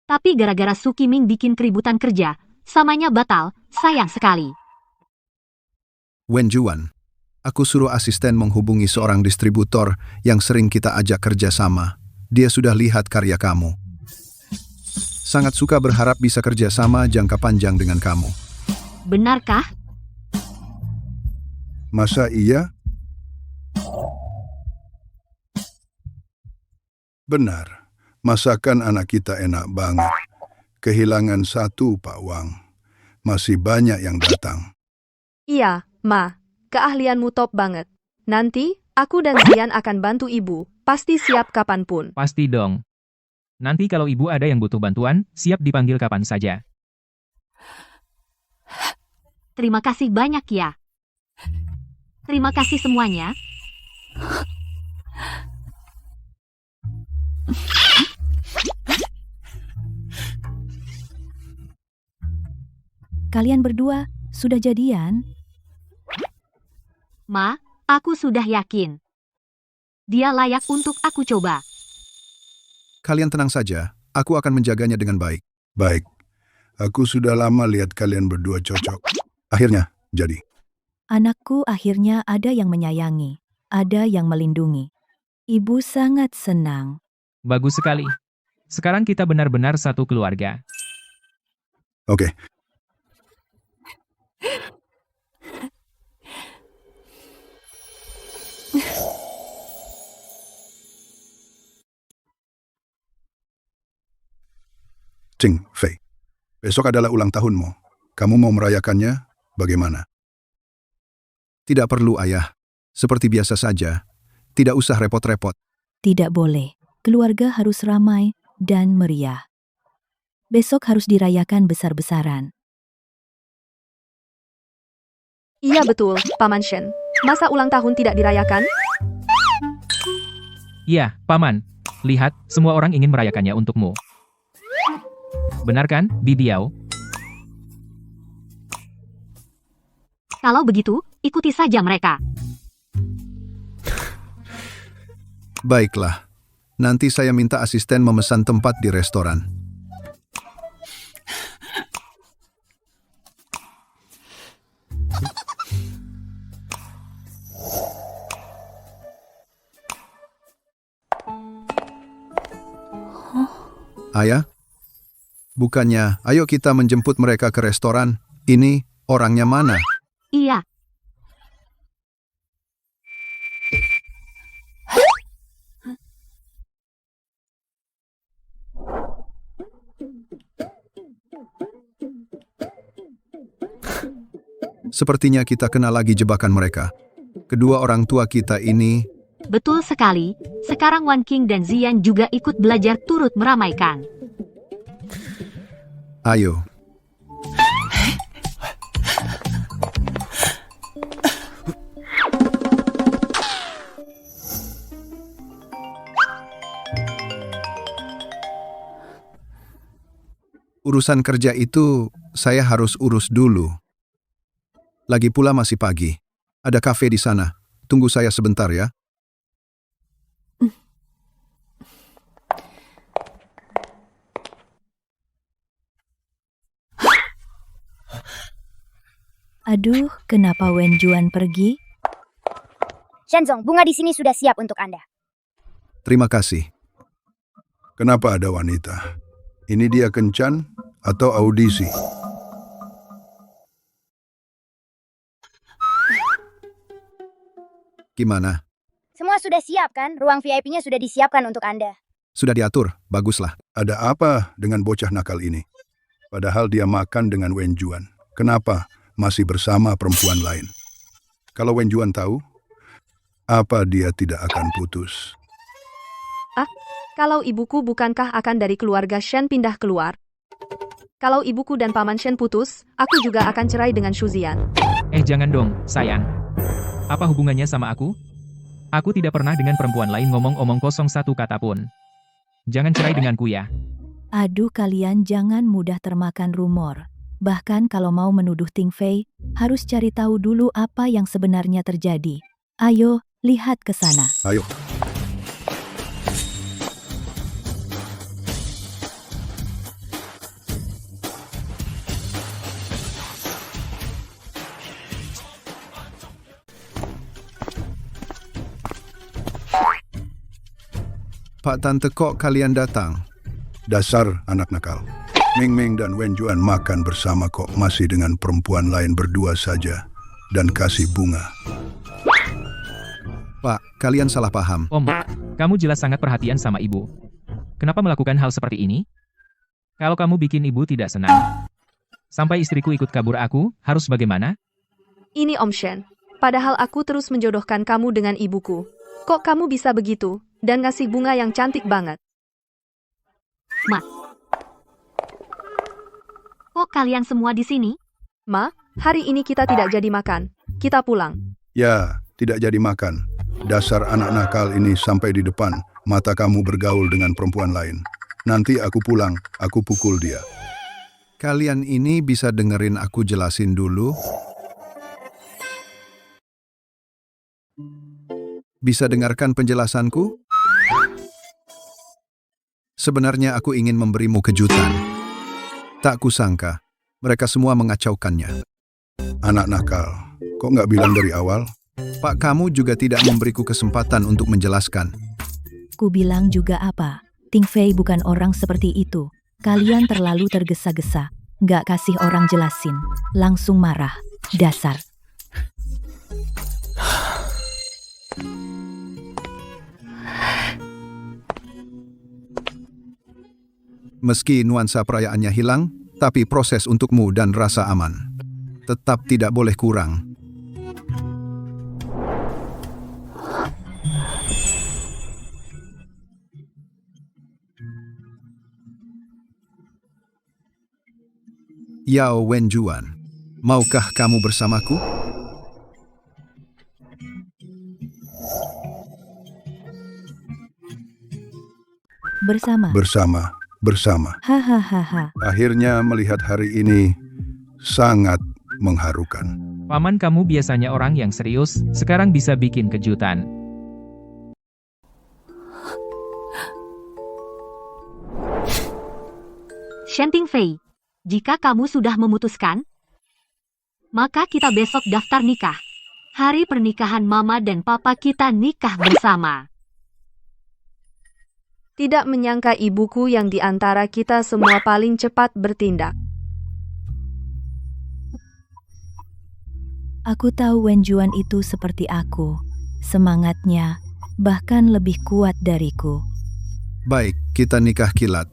Tapi gara-gara Su Qiming bikin keributan kerja, samanya batal, sayang sekali. Wen Juan, aku suruh asisten menghubungi seorang distributor yang sering kita ajak kerja sama. Dia sudah lihat karya kamu. Sangat suka, berharap bisa kerja sama jangka panjang dengan kamu. Benarkah? Masa iya? Benar. Masakan anak kita enak banget. Kehilangan satu, Pak Wang. Masih banyak yang datang. Iya, Ma. Keahlianmu top banget. Nanti, aku dan Zian akan bantu ibu. Pasti siap kapanpun. Pasti dong. Nanti kalau ibu ada yang butuh bantuan, siap dipanggil kapan saja. Terima kasih banyak ya. Terima kasih semuanya. Kalian berdua sudah jadian? Ma, aku sudah yakin. Dia layak untuk aku coba. Kalian tenang saja, aku akan menjaganya dengan baik. Baik. Aku sudah lama lihat kalian berdua cocok. Akhirnya, jadi. Anakku akhirnya ada yang menyayangi, ada yang melindungi. Ibu sangat senang. Bagus sekali. Sekarang kita benar-benar satu keluarga. Oke. Ting Fei, besok adalah ulang tahunmu. Kamu mau merayakannya? Bagaimana? Tidak perlu, Ayah. Seperti biasa saja. Tidak usah repot-repot. Tidak boleh. Keluarga harus ramai dan meriah. Besok harus dirayakan besar-besaran. Iya betul, Paman Shen. Masa ulang tahun tidak dirayakan? Iya, Paman. Lihat, semua orang ingin merayakannya untukmu. Benar kan, Bibiao? Kalau begitu, ikuti saja mereka. Baiklah. Nanti saya minta asisten memesan tempat di restoran. Ayah? Bukannya, ayo kita menjemput mereka ke restoran. Ini orangnya mana? Iya. Sepertinya kita kena lagi jebakan mereka. Kedua orang tua kita ini... Betul sekali. Sekarang Wan King dan Ziyan juga ikut belajar turut meramaikan. Ayo. Urusan kerja itu saya harus urus dulu. Lagi pula masih pagi. Ada kafe di sana. Tunggu saya sebentar ya. Aduh, kenapa Wen Juan pergi? Shenzong, bunga di sini sudah siap untuk Anda. Terima kasih. Kenapa ada wanita? Ini dia kencan atau audisi? Gimana? Semua sudah siap kan? Ruang VIP-nya sudah disiapkan untuk Anda. Sudah diatur, baguslah. Ada apa dengan bocah nakal ini? Padahal dia makan dengan Wen Juan. Kenapa masih bersama perempuan lain? Kalau Wen Juan tahu, apa dia tidak akan putus? Kalau ibuku bukankah akan dari keluarga Shen pindah keluar? Kalau ibuku dan paman Shen putus, aku juga akan cerai dengan Xu Ziyan. Jangan dong, sayang. Apa hubungannya sama aku? Aku tidak pernah dengan perempuan lain ngomong-omong kosong satu kata pun. Jangan cerai denganku ya. Aduh, kalian jangan mudah termakan rumor. Bahkan kalau mau menuduh Ting Fei, harus cari tahu dulu apa yang sebenarnya terjadi. Ayo, lihat ke sana. Ayo. Pak Tante, kok kalian datang? Dasar anak nakal. Ming Ming dan Wen Juan makan bersama kok masih dengan perempuan lain berdua saja. Dan kasih bunga. Pak, kalian salah paham. Om, kamu jelas sangat perhatian sama ibu. Kenapa melakukan hal seperti ini? Kalau kamu bikin ibu tidak senang. Sampai istriku ikut kabur aku, harus bagaimana? Ini Om Shen. Padahal aku terus menjodohkan kamu dengan ibuku. Kok kamu bisa begitu? Dan ngasih bunga yang cantik banget. Ma. Kok kalian semua di sini? Ma, hari ini kita tidak jadi makan. Kita pulang. Ya, tidak jadi makan. Dasar anak nakal ini sampai di depan. Mata kamu bergaul dengan perempuan lain. Nanti aku pulang, aku pukul dia. Kalian ini bisa dengerin aku jelasin dulu? Bisa dengarkan penjelasanku? Sebenarnya aku ingin memberimu kejutan. Tak kusangka, mereka semua mengacaukannya. Anak nakal, kok nggak bilang dari awal? Pak, kamu juga tidak memberiku kesempatan untuk menjelaskan. Ku bilang juga apa? Ting Fei bukan orang seperti itu. Kalian terlalu tergesa-gesa. Nggak kasih orang jelasin. Langsung marah. Dasar. Meski nuansa perayaannya hilang, tapi proses untukmu dan rasa aman tetap tidak boleh kurang. Yao Wen Juan, maukah kamu bersamaku? Bersama. Hahaha. Akhirnya melihat hari ini sangat mengharukan. Paman, kamu biasanya orang yang serius, sekarang bisa bikin kejutan. Shen Ting Fei, jika kamu sudah memutuskan, maka kita besok daftar nikah. Hari pernikahan mama dan papa kita nikah bersama. Tidak menyangka ibuku yang di antara kita semua paling cepat bertindak. Aku tahu Wen Juan itu seperti aku. Semangatnya bahkan lebih kuat dariku. Baik, kita nikah kilat.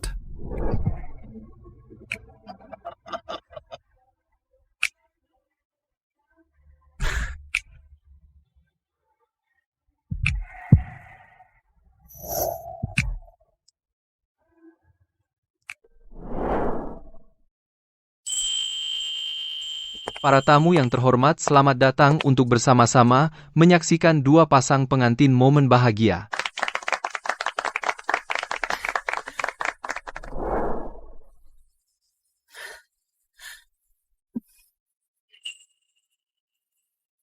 Para tamu yang terhormat, selamat datang untuk bersama-sama menyaksikan dua pasang pengantin momen bahagia.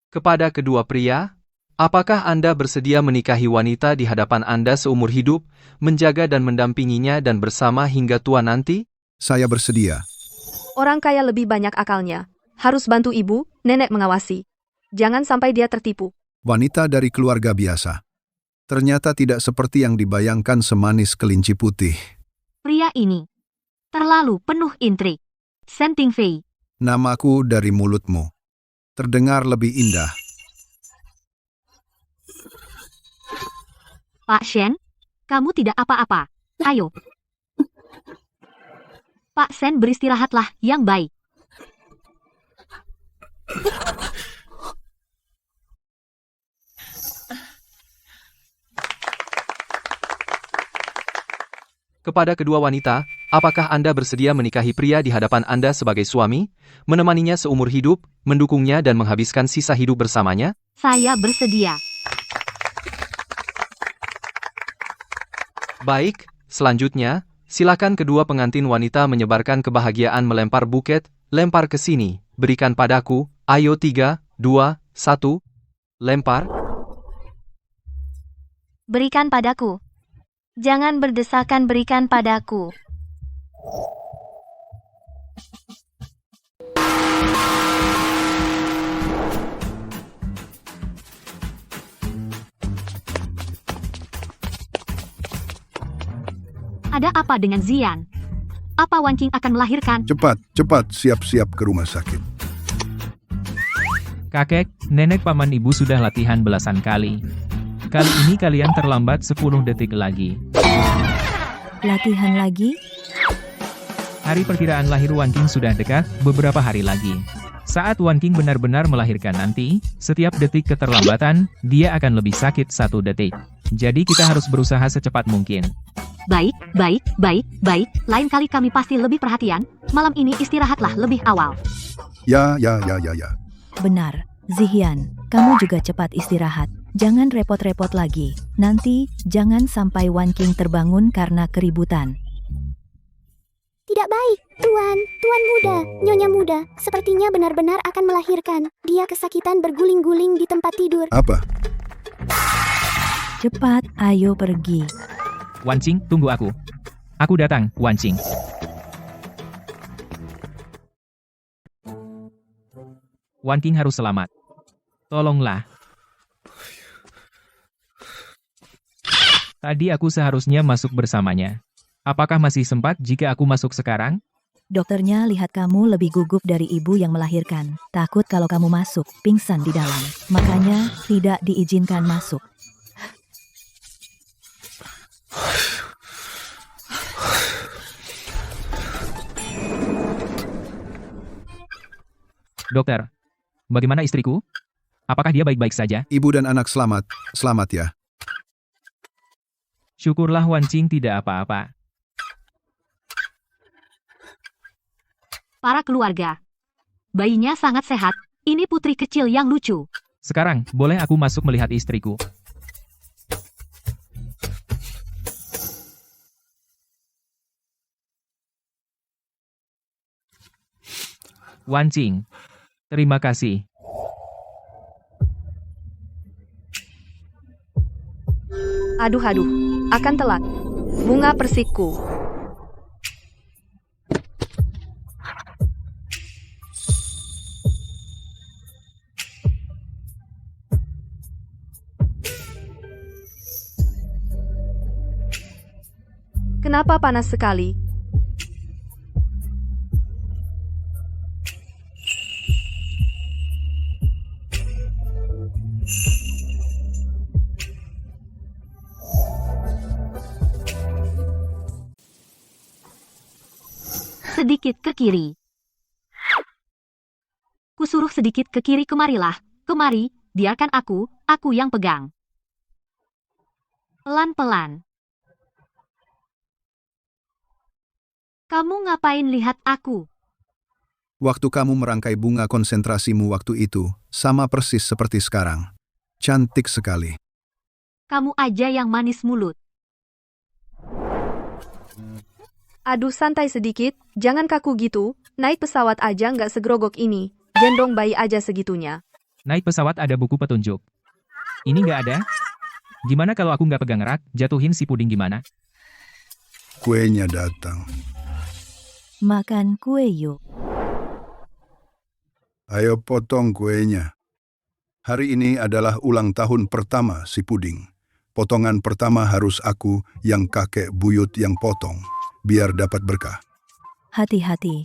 Kepada kedua pria, apakah Anda bersedia menikahi wanita di hadapan Anda seumur hidup, menjaga dan mendampinginya dan bersama hingga tua nanti? Saya bersedia. Orang kaya lebih banyak akalnya. Harus bantu ibu, nenek mengawasi. Jangan sampai dia tertipu. Wanita dari keluarga biasa. Ternyata tidak seperti yang dibayangkan semanis kelinci putih. Pria ini terlalu penuh intrik. Shen Tingfei, Namaku dari mulutmu. Terdengar lebih indah. Pak Shen, kamu tidak apa-apa. Ayo. Pak Shen, beristirahatlah yang baik. Kepada kedua wanita, apakah Anda bersedia menikahi pria di hadapan Anda sebagai suami, menemaninya seumur hidup, mendukungnya dan menghabiskan sisa hidup bersamanya? Saya bersedia. Baik, selanjutnya, silakan kedua pengantin wanita menyebarkan kebahagiaan melempar buket, lempar ke sini, berikan padaku, ayo 3, 2, 1, lempar. Berikan padaku. Jangan berdesakan, berikan padaku. Ada apa dengan Zian? Apa Wan Qing akan melahirkan? Cepat, siap-siap ke rumah sakit. Kakek, nenek paman ibu sudah latihan belasan kali. Kali ini kalian terlambat 10 detik lagi. Latihan lagi? Hari perkiraan lahir Wan Qing sudah dekat, beberapa hari lagi. Saat Wan Qing benar-benar melahirkan nanti, setiap detik keterlambatan, dia akan lebih sakit 1 detik. Jadi kita harus berusaha secepat mungkin. Baik. Lain kali kami pasti lebih perhatian. Malam ini istirahatlah lebih awal. Ya. Benar, Zihian, kamu juga cepat istirahat. Jangan repot-repot lagi. Nanti, jangan sampai Wan Qing terbangun karena keributan. Tidak baik, Tuan muda, Nyonya muda, sepertinya benar-benar akan melahirkan. Dia kesakitan berguling-guling di tempat tidur. Apa? Cepat, ayo pergi. Wan Qing, tunggu aku. Aku datang, Wan Qing. Wan Qing harus selamat. Tolonglah. Tadi aku seharusnya masuk bersamanya. Apakah masih sempat jika aku masuk sekarang? Dokternya lihat kamu lebih gugup dari ibu yang melahirkan. Takut kalau kamu masuk, pingsan di dalam. Makanya, tidak diizinkan masuk. Dokter, bagaimana istriku? Apakah dia baik-baik saja? Ibu dan anak selamat. Selamat ya. Syukurlah Wan Qing tidak apa-apa. Para keluarga. Bayinya sangat sehat. Ini putri kecil yang lucu. Sekarang, boleh aku masuk melihat istriku? Wan Qing, terima kasih. Aduh, akan telat. Bunga persikku. Kenapa panas sekali? Sedikit ke kiri. Kusuruh sedikit ke kiri, kemarilah. Kemari, biarkan aku yang pegang. Pelan-pelan. Kamu ngapain lihat aku? Waktu kamu merangkai bunga konsentrasimu waktu itu, sama persis seperti sekarang. Cantik sekali. Kamu aja yang manis mulut. Aduh, santai sedikit, jangan kaku gitu. Naik pesawat aja nggak segrogok ini. Gendong bayi aja segitunya. Naik pesawat ada buku petunjuk. Ini nggak ada? Gimana kalau aku nggak pegang erat, jatuhin si puding gimana? Kuenya datang. Makan kue yuk. Ayo potong kuenya. Hari ini adalah ulang tahun pertama si puding. Potongan pertama harus aku yang kakek buyut yang potong, biar dapat berkah. Hati-hati.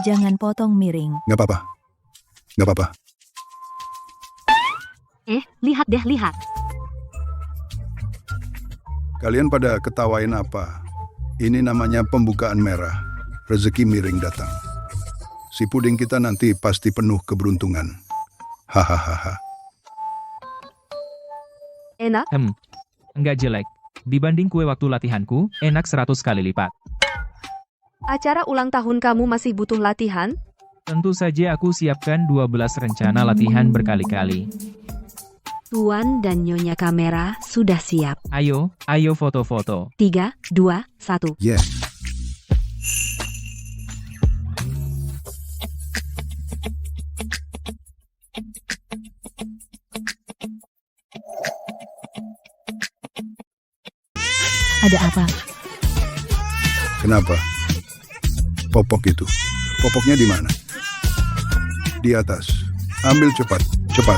Jangan potong miring. Nggak apa-apa. Nggak apa-apa. Lihat deh, lihat. Kalian pada ketawain apa? Ini namanya pembukaan merah. Rezeki miring datang. Si puding kita nanti pasti penuh keberuntungan. Hahaha. Enak? Enggak jelek. Dibanding kue waktu latihanku, enak 100 kali lipat. Acara ulang tahun kamu masih butuh latihan? Tentu saja aku siapkan 12 rencana latihan berkali-kali. Tuan dan Nyonya kamera sudah siap. Ayo foto-foto. 3, 2, 1. Yeah. Ada apa? Kenapa? Popok itu. Popoknya di mana? Di atas. Ambil cepat, cepat.